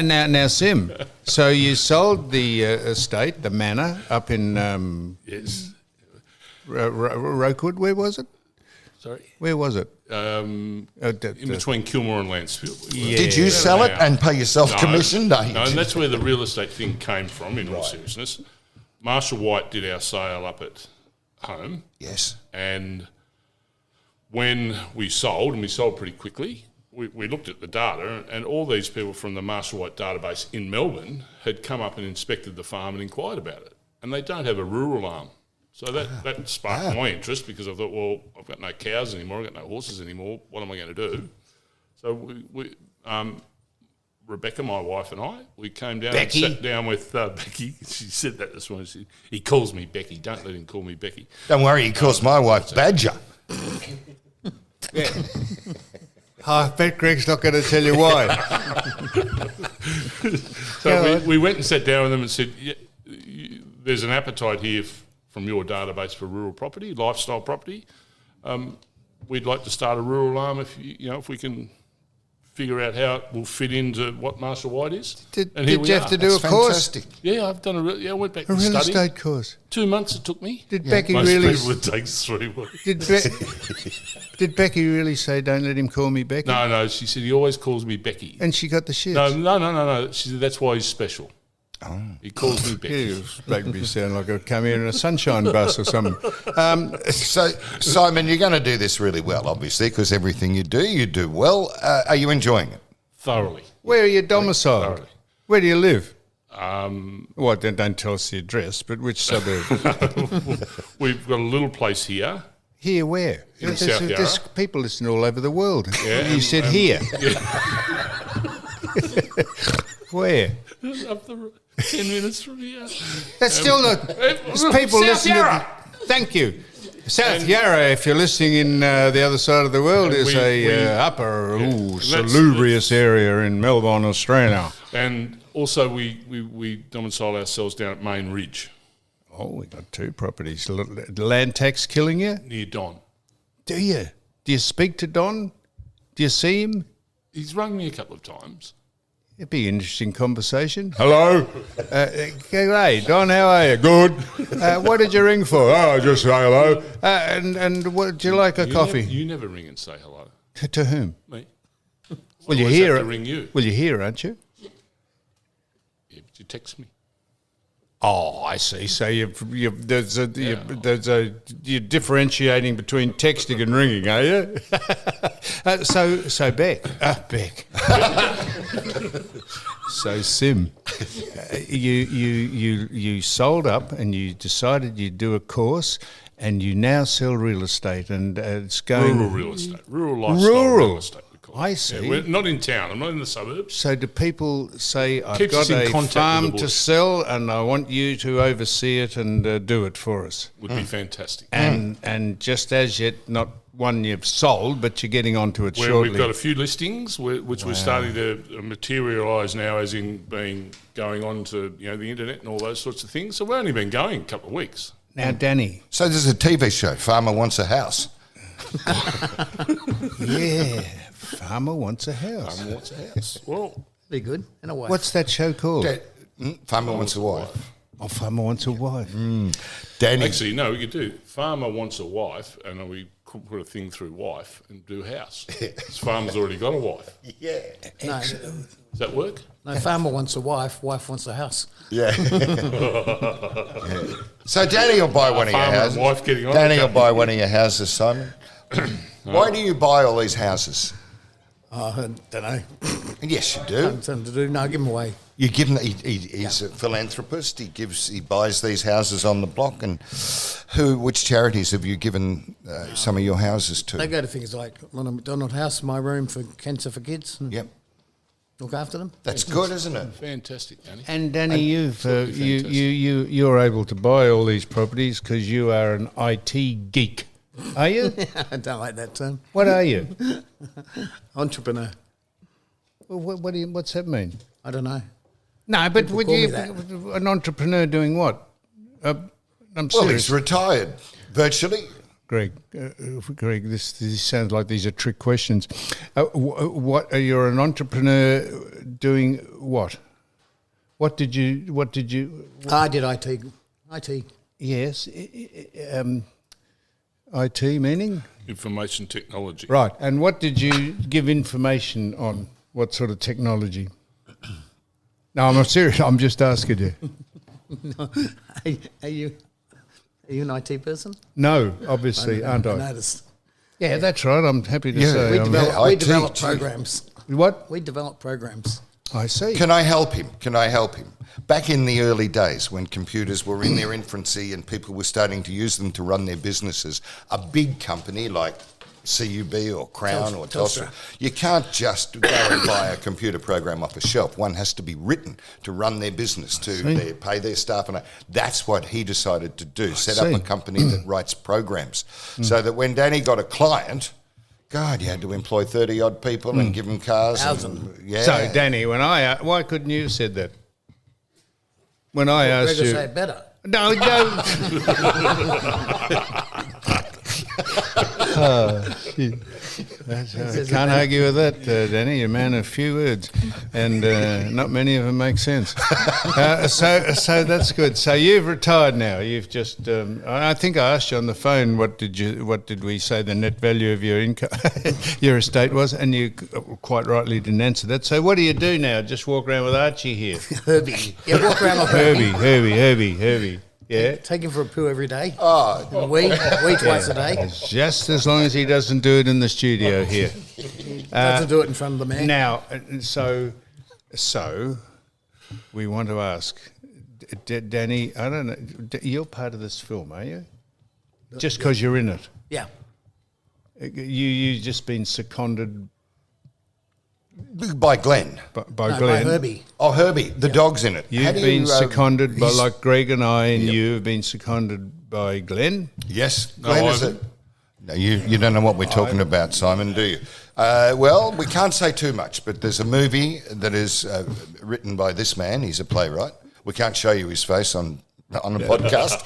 Now, Sim, so you sold the estate, the manor, up in Yes. Rokewood, where was it? Sorry. Where was it? In between Kilmore and Lancefield. Yeah. Did you sell it and pay yourself commission? No, you No, and didn't. that's where the real estate thing came from, in all seriousness. Marshall White did our sale up at home, Yes. and when we sold, and we sold pretty quickly, we looked at the data, and all these people from the Marshall White database in Melbourne had come up and inspected the farm and inquired about it. And they don't have a rural arm. So that sparked my interest, because I thought, well, I've got no cows anymore, I've got no horses anymore, what am I going to do? So Rebecca, my wife, and I, we came down Becky. and sat down with Becky. She said that this morning. He calls me Becky. Don't let him call me Becky. Don't worry, he calls my wife Badger. Yeah. I bet Greg's not going to tell you why. So we went and sat down with them and said, there's an appetite here from your database for rural property, lifestyle property. We'd like to start a rural arm if we can figure out how it will fit into what Marshall White is. Did And here you we have are. to do That's a course? fantastic. Yeah, I've done I went back A and real studied. estate course. 2 months it took me. Did Becky Most really? people it takes 3 weeks. Did Becky really say, "Don't let him call me Becky"? No, she said he always calls me Becky. And she got the shit. No. She said that's why he's special. Oh. He calls me Yeah, Becky. you make me sound like I've come here in a sunshine bus or something. So, Simon, you're going to do this really well, obviously, because everything you do well. Are you enjoying it? Thoroughly. Where are you domiciled? Thoroughly. Where do you live? Well, don't tell us the address, but which suburb? We've got a little place here. Here, where? In South Yarra. There's people listening all over the world. Yeah, You said here. Where? Up the 10 minutes from here. That's still not. There's people South listening. Yarra. Thank you. South Yarra, if you're listening in the other side of the world, is we- upper, that's- salubrious area in Melbourne, Australia. And also we domicile ourselves down at Main Ridge, Oh, we got 2 properties. Land tax killing you? near Don. Do you? Do you speak to Don? Do you see him? He's rung me a couple of times. It'd be an interesting conversation. Hello. Hey, Don, how are you? Good. What did you ring for? Oh, just say hello. And what, do you like a coffee? You never ring and say hello. To whom? Me. Well, you always hear have it. to ring you. Well, you hear, aren't you? Yeah, but you text me. Oh, I see. So you're differentiating between texting and ringing, are you? So Beck. So Sim, you sold up and you decided you'd do a course, and you now sell real estate, and it's going Rural real estate. Rural lifestyle Rural. real estate. We call it. I see. Yeah, we're not in town. I'm not in the suburbs. So do people say, I've Keeps us got in a contact with farm the to bush. sell and I want you to oversee it and do it for us? Would be fantastic. And just as yet, not one you've sold, but you're getting onto it Where shortly. we've got a few listings, which we're starting to materialise now, as in going on to the internet and all those sorts of things. So we've only been going a couple of weeks. Now, Danny. So there's a TV show, Farmer Wants a House. Yeah, farmer wants a house. What's a house? Well, Be good. And a wife. What's that show called? Farmer Wants a Wife. Oh, farmer wants a wife. Danny. actually, no, we could do farmer wants a wife, and then we could put a thing through wife and do house. This farmer's already got a wife. Yeah. No, Does that work? no, farmer wants a wife wants a house. Yeah. So Danny will buy one of your farmer and houses. wife getting on. Danny will buy one of your houses, Simon. Why do you buy all these houses? I don't know. Yes, you do. Something to do. No, give them away. You give him. He's a philanthropist. He buys these houses on the block. And which charities have you given some of your houses to? They go to things like Ronald McDonald House, My Room for Cancer for Kids. And Yep, look after them. that's good, isn't it? Fantastic, Danny. And Danny, fantastic. you're able to buy all these properties because you are an IT geek, are you? I don't like that term. What are you? Entrepreneur. What's that mean? I don't know. No, but People would call you me that. an entrepreneur doing what? I'm Well, serious. he's retired virtually. Greg, this sounds like these are trick questions. What you're an entrepreneur doing? What? What did you? I did IT. IT. Yes, IT meaning Information technology. right. And what did you give information on? What sort of technology? No, I'm not serious. I'm just asking you. Are you an IT person? No, obviously, aren't I I? noticed. Yeah, that's right. I'm happy to Yeah, say. We I'm develop, IT develop too. programs. what? We develop programs. I see. Can I help him? Back in the early days when computers were in their infancy and people were starting to use them to run their businesses, a big company like CUB or Crown or Telstra, you can't just go and buy a computer program off a shelf. One has to be written to run their business, to pay their staff. And that's what he decided to do, set up a company that writes programs. So that when Danny got a client, God, you had to employ 30-odd people and give them cars. Yeah. So, Danny, why couldn't you have said that? When I asked Greg will you, say it better. no. Shit. I can't argue with that, Danny. You're a man of few words, and not many of them make sense. So that's good. So you've retired now. You've just. I think I asked you on the phone what did we say the net value of your income, your estate was, and you quite rightly didn't answer that. So what do you do now? Just walk around with Archie here. Herbie. Yeah, walk around like Herbie. Yeah. Take him for a poo every day. And we twice a day. Just as long as he doesn't do it in the studio here. Doesn't do it in front of the man. Now, so we want to ask, Danny, I don't know, you're part of this film, are you? Just because you're in it. Yeah. You just been seconded by Glenn. by No, Glenn. by Herbie. Oh, Herbie, the dog's in it. How You've do been you, seconded by, he's- like Greg and I, and you have been seconded by Glenn. Yes, No, Glenn I is it. haven't. No, you don't know what we're talking about, Simon, do you? Well, we can't say too much, but there's a movie that is written by this man. He's a playwright. We can't show you his face on a podcast,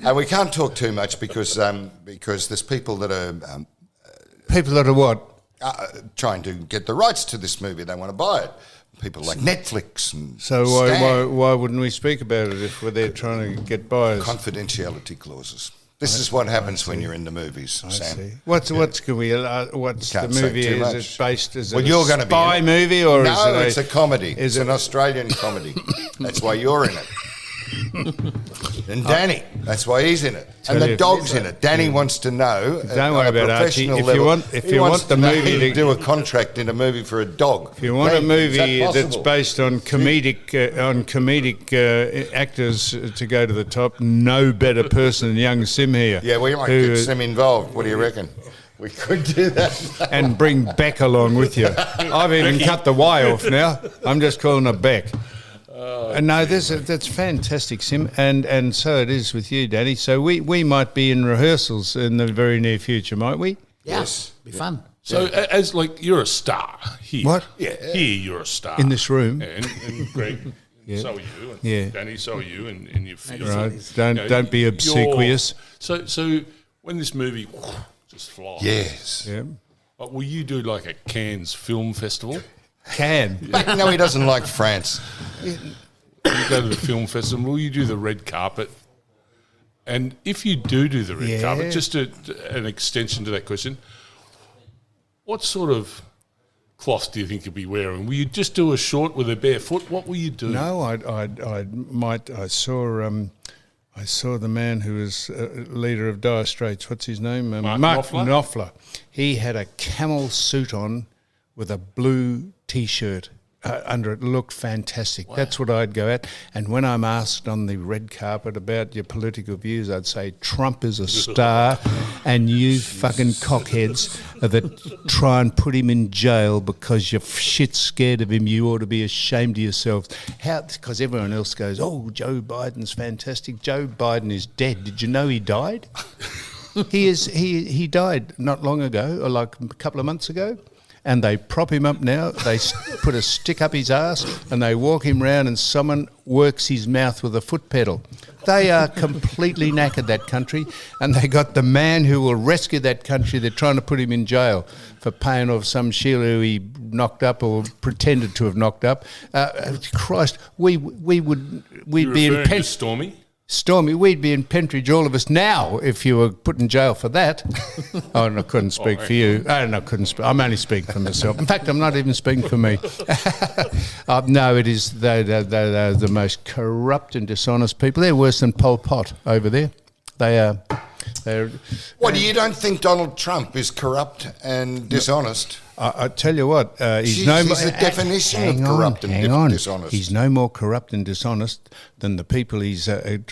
and we can't talk too much because there's people that are People that are what? trying to get the rights to this movie. They want to buy it. People like Netflix and So Stan. why wouldn't we speak about it if we're there trying to get buyers? Confidentiality clauses. This is what happens when you're in the movies, I Sam. see. What's the Can't say movie? too Is much. it based? Is Well, it you're a gonna be spy in it. movie or is No, it it's a comedy. is It's it- an Australian comedy. That's why you're in it. And Danny, that's why he's in it. And the you- dog's in it. Danny wants to know. Don't worry about Archie. If you want he wants the to know movie how to do a contract in a movie for a dog. If you want a Is movie that that's possible? based on comedic actors to go to the top, no better person than young Sim here. Yeah, we might who- get Sim involved. What do you reckon? We could do that. and bring Beck along with you. I've even cut the Y off now. I'm just calling her Beck. No, that's fantastic, Sim, and so it is with you, Danny. So we might be in rehearsals in the very near future, might we? Yeah. Yes. Be fun. So, as like you're a star here. What? Yeah, here you're a star In this room? Yeah, and Greg, so are you, and Yeah. Danny, so are you, and you feel Right. Don't be obsequious. So when this movie just flies, Yes. Yeah. will you do like a Cannes Film Festival? Can. No, he doesn't like France. You go to the film festival, will you do the red carpet? And if you do the red Yeah. carpet, just an extension to that question, what sort of cloth do you think you'll be wearing? Will you just do a short with a bare foot? What will you do? No, I saw the man who was leader of Dire Straits. What's his name? Mark Knopfler. He had a camel suit on with a blue T-shirt under it. Looked fantastic. Wow. That's what I'd go at. And when I'm asked on the red carpet about your political views, I'd say Trump is a star, and you fucking cockheads that try and put him in jail because you're shit scared of him. You ought to be ashamed of yourselves. Because everyone else goes, oh, Joe Biden's fantastic. Joe Biden is dead. Did you know he died? He died not long ago, or like a couple of months ago. and they prop him up now. They put a stick up his ass and they walk him round, and someone works his mouth with a foot pedal. They are completely knackered, that country, and they got the man who will rescue that country. They're trying to put him in jail for paying off some Sheila who he knocked up or pretended to have knocked up. Christ, we'd be in Stormy, we'd be in Pentridge, all of us now, if you were put in jail for that. Oh, and I couldn't speak for you. I couldn't speak. I'm only speaking for myself. In fact, I'm not even speaking for me. No, it is they're the most corrupt and dishonest people. They're worse than Pol Pot over there. They are. What, you don't think Donald Trump is corrupt and dishonest? I tell you what, he's the definition of corrupt and dishonest. He's no more corrupt and dishonest than the people he's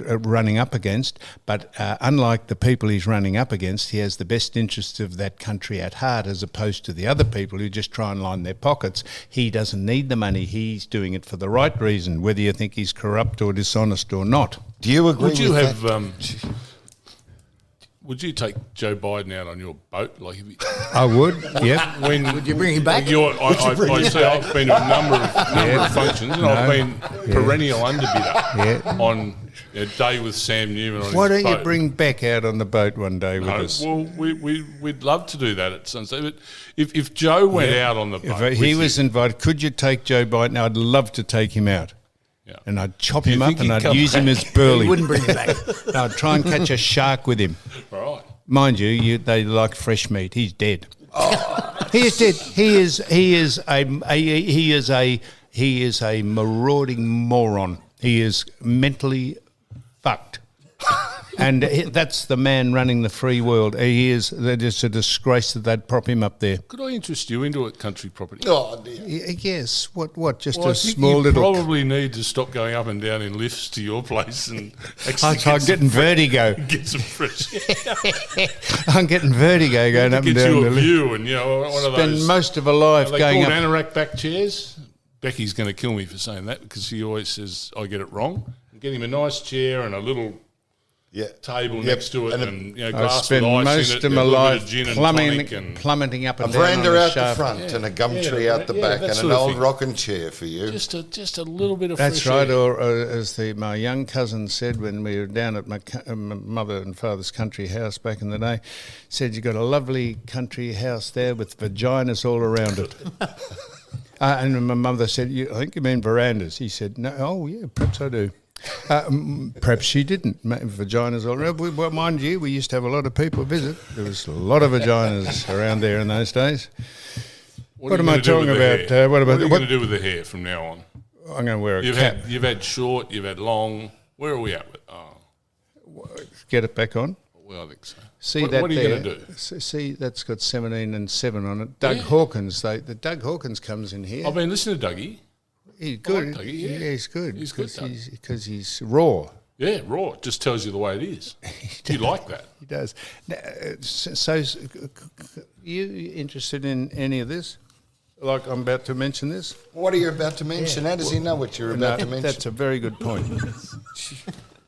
running up against. But unlike the people he's running up against, he has the best interests of that country at heart, as opposed to the other people who just try and line their pockets. He doesn't need the money. He's doing it for the right reason, whether you think he's corrupt or dishonest or not. Do you agree with that? Would you take Joe Biden out on your boat? I would, yeah. Would you bring him back? I see. I've been to a number of functions, and I've been perennial underbidder on a day with Sam Newman on Why his don't boat. you bring Beck out on the boat one day with us? Well, we'd love to do that at Sunset. But if Joe went out on the boat, if he was invited, could you take Joe Biden? I'd love to take him out. Yeah. And I'd chop him up think and he'd I'd come use him back? as burley. He wouldn't bring him back. No, I'd try and catch a shark with him. Right. Mind you, they like fresh meat. He's dead. He is dead. He is a marauding moron. He is mentally fucked. And that's the man running the free world. It's a disgrace that they'd prop him up there. Could I interest you into a country property? Oh, dear. Yes. What? Just Well, a I think small you little. probably need to stop going up and down in lifts to your place and I'm actually getting vertigo. get some fresh air. I'm getting vertigo going up and Get down you the a lift. view and, one of Spend those... most of a life Are they going called up. anorak back chairs? Becky's going to kill me for saying that because she always says I get it wrong. Get him a nice chair and a little table next to it and I glass spent with ice most in it of and my a little bit life of gin and tonic and plummeting up A and down on veranda the out the shaft. front and a gum tree out the yeah, back that and sort an of old thing. rocking chair for you. just a little bit of That's fresh right, air. or as my young cousin said when we were down at my mother and father's country house back in the day, said, "You've got a lovely country house there with vaginas all around it." And my mother said, "I think you mean verandas." He said, "No, oh yeah, perhaps I do." Perhaps she didn't. Vaginas all around. Well, mind you, we used to have a lot of people visit. There was a lot of vaginas around there in those days. What am I talking about? What are you going to do with the hair from now on? I'm going to wear a You've cap. had short, you've had long. Where are we at with? Get it back on. Well, I think so. See what that are you there? going to do? See, that's got 17 and 7 on it. Doug Yeah. Hawkins, the Doug Hawkins comes in here. I've been listening to Dougie. He's good. Dougie, yeah. He's good. He's good, Doug. Because he's raw. Yeah, raw. It just tells you the way it is. Do you like that? He does. Now, so, you interested in any of this? Like I'm about to mention this? What are you about to mention? How does he know what you're about to mention? That's a very good point.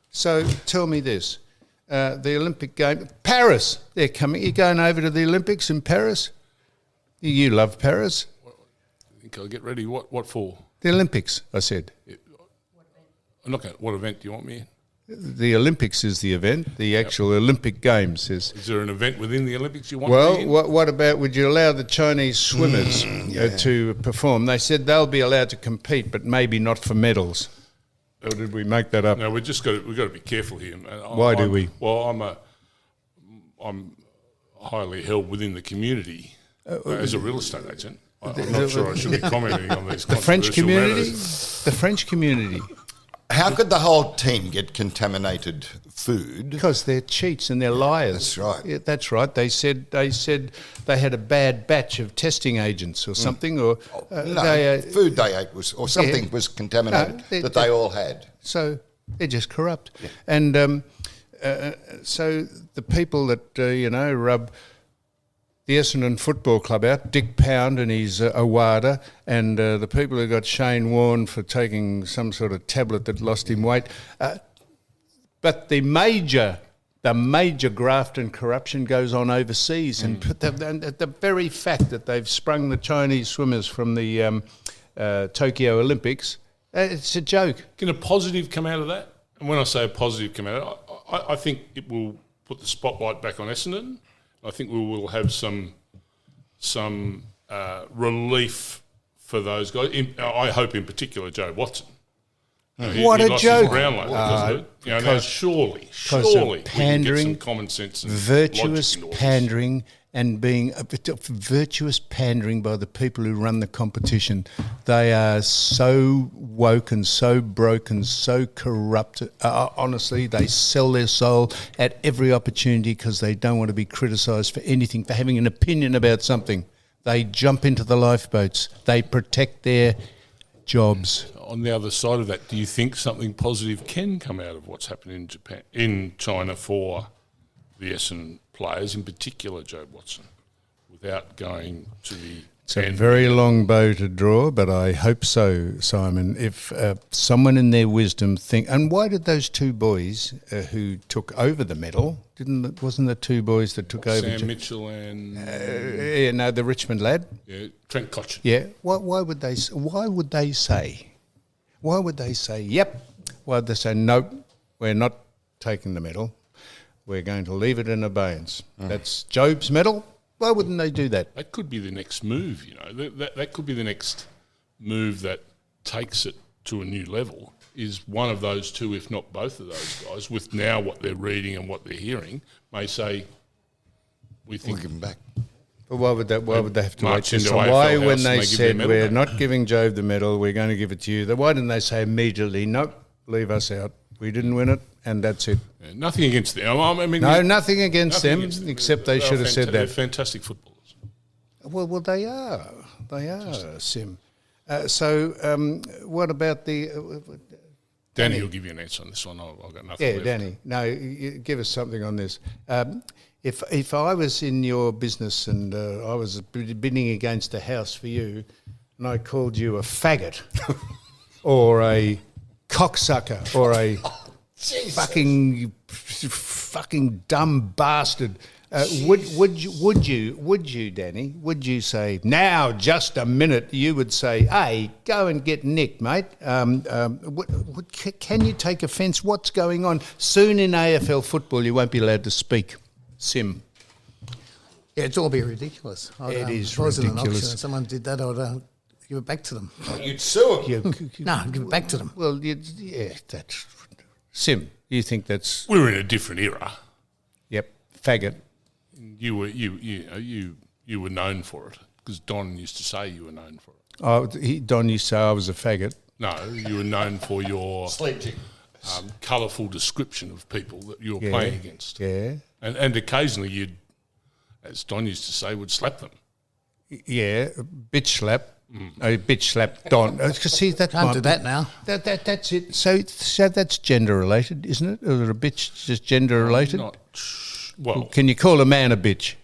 So tell me this. The Olympic game, Paris, they're coming. You're going over to the Olympics in Paris? You love Paris? I think I'll get ready. What for? The Olympics, I said. I'm not going. What event do you want me in? The Olympics is the event. The actual Olympic Games is. Is there an event within the Olympics you want me in? Well, what about, would you allow the Chinese swimmers to perform? They said they'll be allowed to compete, but maybe not for medals. Or did we make that up? No, we've got to be careful here. Why do we? Well, I'm highly held within the community as a real estate agent. I'm not sure I should be commenting on these The French controversial community? matters. The French community. How could the whole team get contaminated food? Because they're cheats and they're liars. That's right. Yeah, that's right. They said they had a bad batch of testing agents or something, or Food they ate or something was contaminated No, that they all had. So they're just corrupt. And so the people that rub the Essendon Football Club out, Dick Pound and his Awada, and the people who got Shane Warne for taking some sort of tablet that lost him weight. But the major the major graft and corruption goes on overseas, and the very fact that they've sprung the Chinese swimmers from the Tokyo Olympics, it's a joke. Can a positive come out of that? And when I say a positive come out of it, I think it will put the spotlight back on Essendon. I think we will have some relief for those guys. I hope in particular Joe Watson. What he a lost joke! his ground because of it. Now surely we can get some common sense and virtuous logic into all pandering, and being virtuous pandering by the people who run the competition. They are so woke and so broken, so corrupt. Honestly, they sell their soul at every opportunity because they don't want to be criticised for anything, for having an opinion about something. They jump into the lifeboats. They protect their jobs. On the other side of that, do you think something positive can come out of what's happening in China for the Essendon players, in particular Joe Watson, without going to the... It's a very long bow to draw, but I hope so, Simon. If someone in their wisdom think... And why did those two boys who took over the medal... Wasn't the two boys that took over... Sam Mitchell and... the Richmond lad? Yeah, Trent Cotchin. Yeah. Why would they say... Yep. Why would they say, nope, we're not taking the medal. We're going to leave it in abeyance. That's Job's medal. Why wouldn't they do that? That could be the next move, That could be the next move that takes it to a new level, is one of those two, if not both of those guys, with now what they're reading and what they're hearing, may say, we think... We'll give them back. But why would they have to wait? Into So AFL why, house when and they give said their medal we're back? not giving Job the medal, we're going to give it to you, why didn't they say immediately, nope, leave us out, we didn't win it, and that's it? Yeah, nothing against them. I mean, No, nothing against them, except they should have said They're that. fantastic footballers. Well, they are. They are, Sim. So what about the... Danny will give you an answer on this one. I've got nothing left. Danny. No, you give us something on this. If I was in your business and I was bidding against a house for you, and I called you a faggot or a cocksucker or a fucking dumb bastard, would you, Danny? Would you say, now, just a minute? You would say, hey, go and get nicked, mate. Can you take offence? What's going on? Soon in AFL football, you won't be allowed to speak. Sim. Yeah, it's all be ridiculous. It is if I was in an ridiculous. auction and someone did that, I'd give it back to them. You'd sue them. No, I'd give it back to them. Well, that's... Sim, you think that's... We're in a different era. Yep, faggot. You were known for it because Don used to say you were known for it. Oh, Don used to say I was a faggot. No, you were known for your Sledging. colourful description of people that you were playing against. Yeah. And occasionally you'd, as Don used to say, would slap them. Yeah, bitch slap. Bitch slap Don. See, that Can't do that now. That's it. So that's gender related, isn't it? Or a bitch just gender related? Not well. Can you call a man a bitch?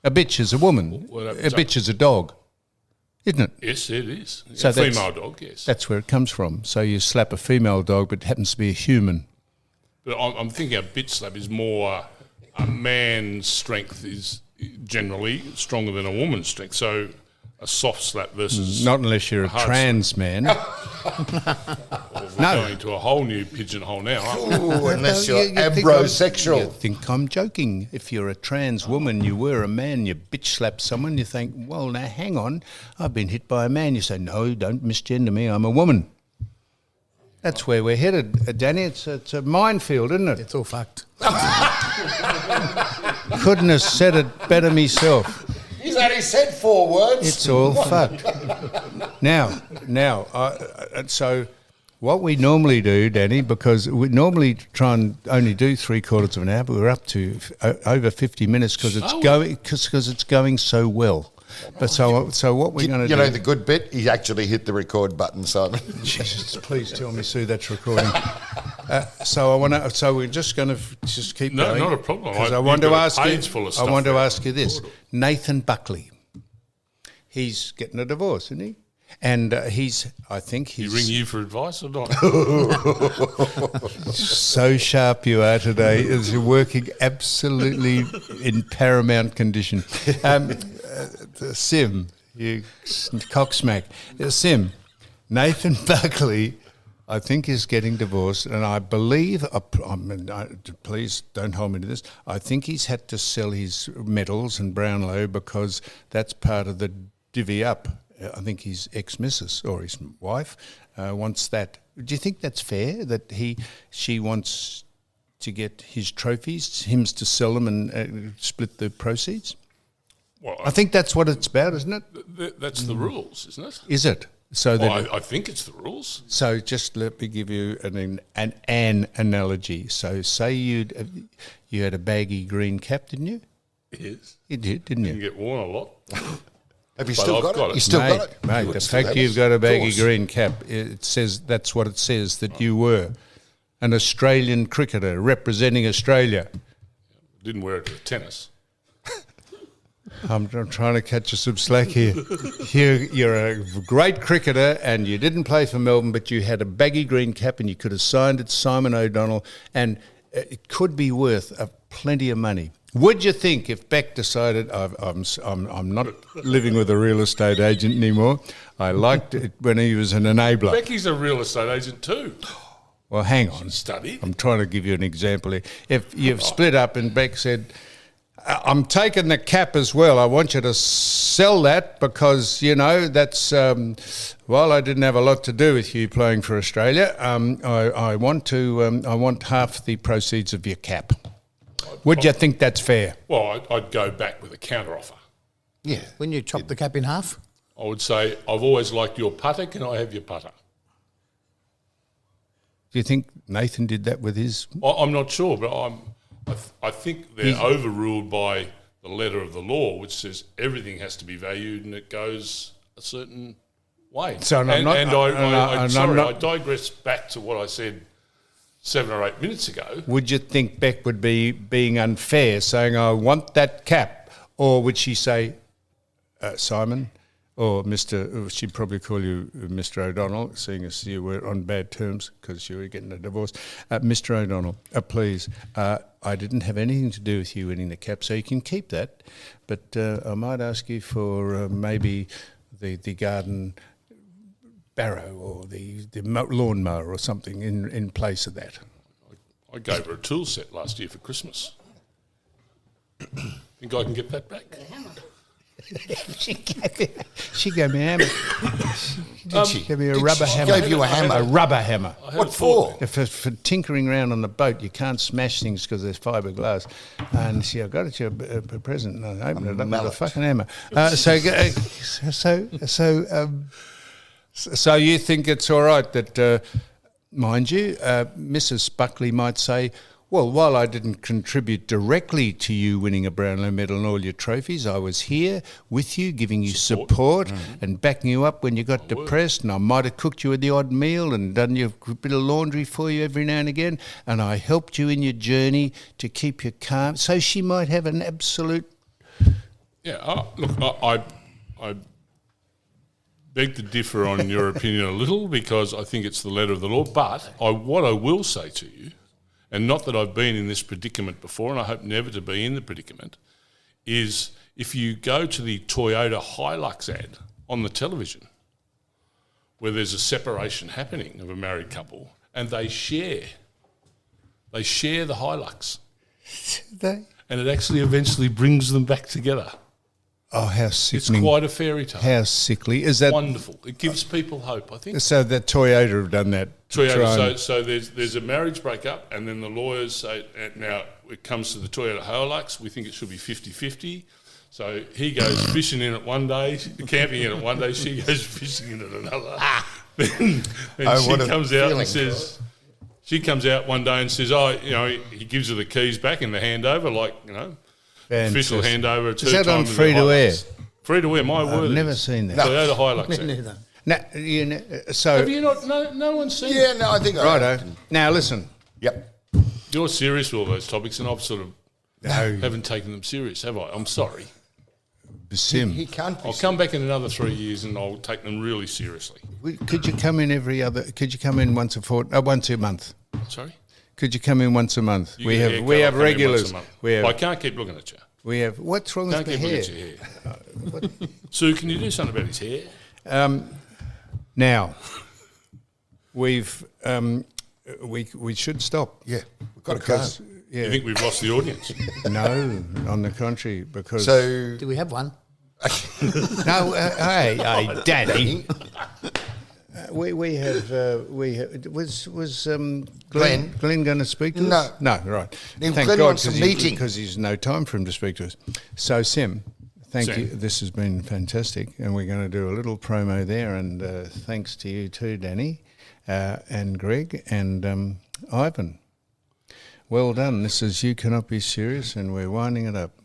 A bitch is a woman. Well, A bitch is a dog, isn't it? Yes, it is. So A female dog, yes. That's where it comes from. So you slap a female dog, but it happens to be a human. But I'm thinking a bitch slap is more a man's strength is generally stronger than a woman's strength. So a soft slap versus... Not unless you're a hard trans man. We're going to a whole new pigeonhole now, aren't we? Ooh, unless you're You think abrosexual. You think I'm joking. If you're a trans woman, you were a man, you bitch slap someone, you think, well, now hang on, I've been hit by a man. You say, no, don't misgender me, I'm a woman. That's where we're headed, Danny. It's a minefield, isn't it? It's all fucked. Couldn't have said it better myself. He's only said 4 words. It's all fucked. Now, so what we normally do, Danny, because we normally try and only do 3/4 of an hour, but we're up to over 50 minutes because it's going so well. But so what we're going to do? You know the good bit? He actually hit the record button, Simon. Jesus, please tell me, Sue, that's recording. So we're just going to just keep going. No, not a problem. Because I want to ask you. Full of I stuff want to there. ask you this: Nathan Buckley. He's getting a divorce, isn't he? And I think He he's ring you for advice or not? so sharp you are today. It's working absolutely in paramount condition. Sim, you cocksmack. Sim, Nathan Buckley, I think, is getting divorced, and I believe, please don't hold me to this, I think he's had to sell his medals and Brownlow because that's part of the divvy up. I think his ex-missus or his wife wants that. Do you think that's fair, that she wants to get his trophies, him to sell them and split the proceeds? Well, I think that's what it's about, isn't it? That's the rules, isn't it? Is it? So I think it's the rules. So just let me give you an analogy. So say you had a baggy green cap, didn't you? Yes. You did, didn't You you? can get worn a lot. Have you But still I've got got it? it. You still got it? Mate, You the still fact have you've it? got a Of baggy course. green cap, it says that's what it says, that you were an Australian cricketer representing Australia. Didn't wear it to tennis. I'm trying to catch you some slack here. You're a great cricketer and you didn't play for Melbourne, but you had a baggy green cap and you could have signed it Simon O'Donnell, and it could be worth plenty of money. Would you think if Beck decided I'm not living with a real estate agent anymore? I liked it when he was an enabler. Becky's a real estate agent too. Well, hang on. Studied. I'm trying to give you an example here. If you've split up and Beck said, I'm taking the cap as well. I want you to sell that because, that's, I didn't have a lot to do with you playing for Australia. I want half the proceeds of your cap. Would you think that's fair? Well, I'd go back with a counter offer. Yeah. When you chop the cap in half? I would say, I've always liked your putter. Can I have your putter? Do you think Nathan did that with his? I'm not sure, but I think they're overruled by the letter of the law, which says everything has to be valued and it goes a certain way. So I digress back to what I said 7 or 8 minutes ago. Would you think Beck would be being unfair, saying, I want that cap? Or would she say, Simon, or she'd probably call you Mr. O'Donnell, seeing as you were on bad terms because you were getting a divorce. Mr. O'Donnell, please, I didn't have anything to do with you winning the cap, so you can keep that. But I might ask you for maybe the garden barrow or the lawnmower or something in place of that. I gave her a tool set last year for Christmas. Think I can get that back? She gave me a hammer. She gave me a rubber she hammer. gave you a hammer? A rubber hammer. What for? For tinkering around on the boat, you can't smash things because there's fiberglass. And I got it you a present, and I opened it up with a fucking hammer. So you think it's all right that, mind you, Mrs. Buckley might say, well, while I didn't contribute directly to you winning a Brownlow medal and all your trophies, I was here with you, giving you support and backing you up when you got depressed, and I might have cooked you the odd meal and done you a bit of laundry for you every now and again, and I helped you in your journey to keep you calm. So she might have an absolute... Yeah, look, I beg to differ on your opinion a little because I think it's the letter of the law, but what I will say to you, and not that I've been in this predicament before, and I hope never to be in the predicament, is if you go to the Toyota Hilux ad on the television, where there's a separation happening of a married couple, and they share the Hilux, and it actually eventually brings them back together. Oh, how sickening. It's quite a fairy tale. How sickly. Is that wonderful? It gives people hope, I think. So that Toyota have done that. Toyota, so there's a marriage breakup, and then the lawyers say, now it comes to the Toyota Hilux, we think it should be 50-50. So he goes fishing in it one day, camping in it one day, she goes fishing in it another. Then she comes out and says... She comes out one day and says, he gives her the keys back in the handover, official handover. Is that on free-to-air? Free-to-air, my word. I've never seen that. Toyota Hilux. Me neither. Have you not? No one's seen it. Yeah, no, I think Righto. Now listen. Yep. You're serious with all those topics, and I've sort of No. haven't taken them serious, have I? I'm sorry. Sim. He can't be. I'll come back in another 3 years and I'll take them really seriously. Could you come in Could you come in once a month? Sorry? Could you come in once a month? You We get a have haircut, we I'll have come in once a regulars. month. We have I can't keep looking at you. we have. What's wrong Can't with keep the looking hair? at your hair. Sue, can you do something about his hair? Now, we've we should stop. Yeah, we've got to Because go. yeah, You think we've lost the audience? no, on the contrary, because So Do we have one? no, hey, Danny. We have was Glenn going to speak to us? No, right. Glenn Thank God, wants a meeting. because he's no time for him to speak to us. So Sim, thank Sam. you. This has been fantastic, and we're going to do a little promo there. And thanks to you too, Danny, and Greg, and Ivan. Well done. This is You Cannot Be Serious, and we're winding it up.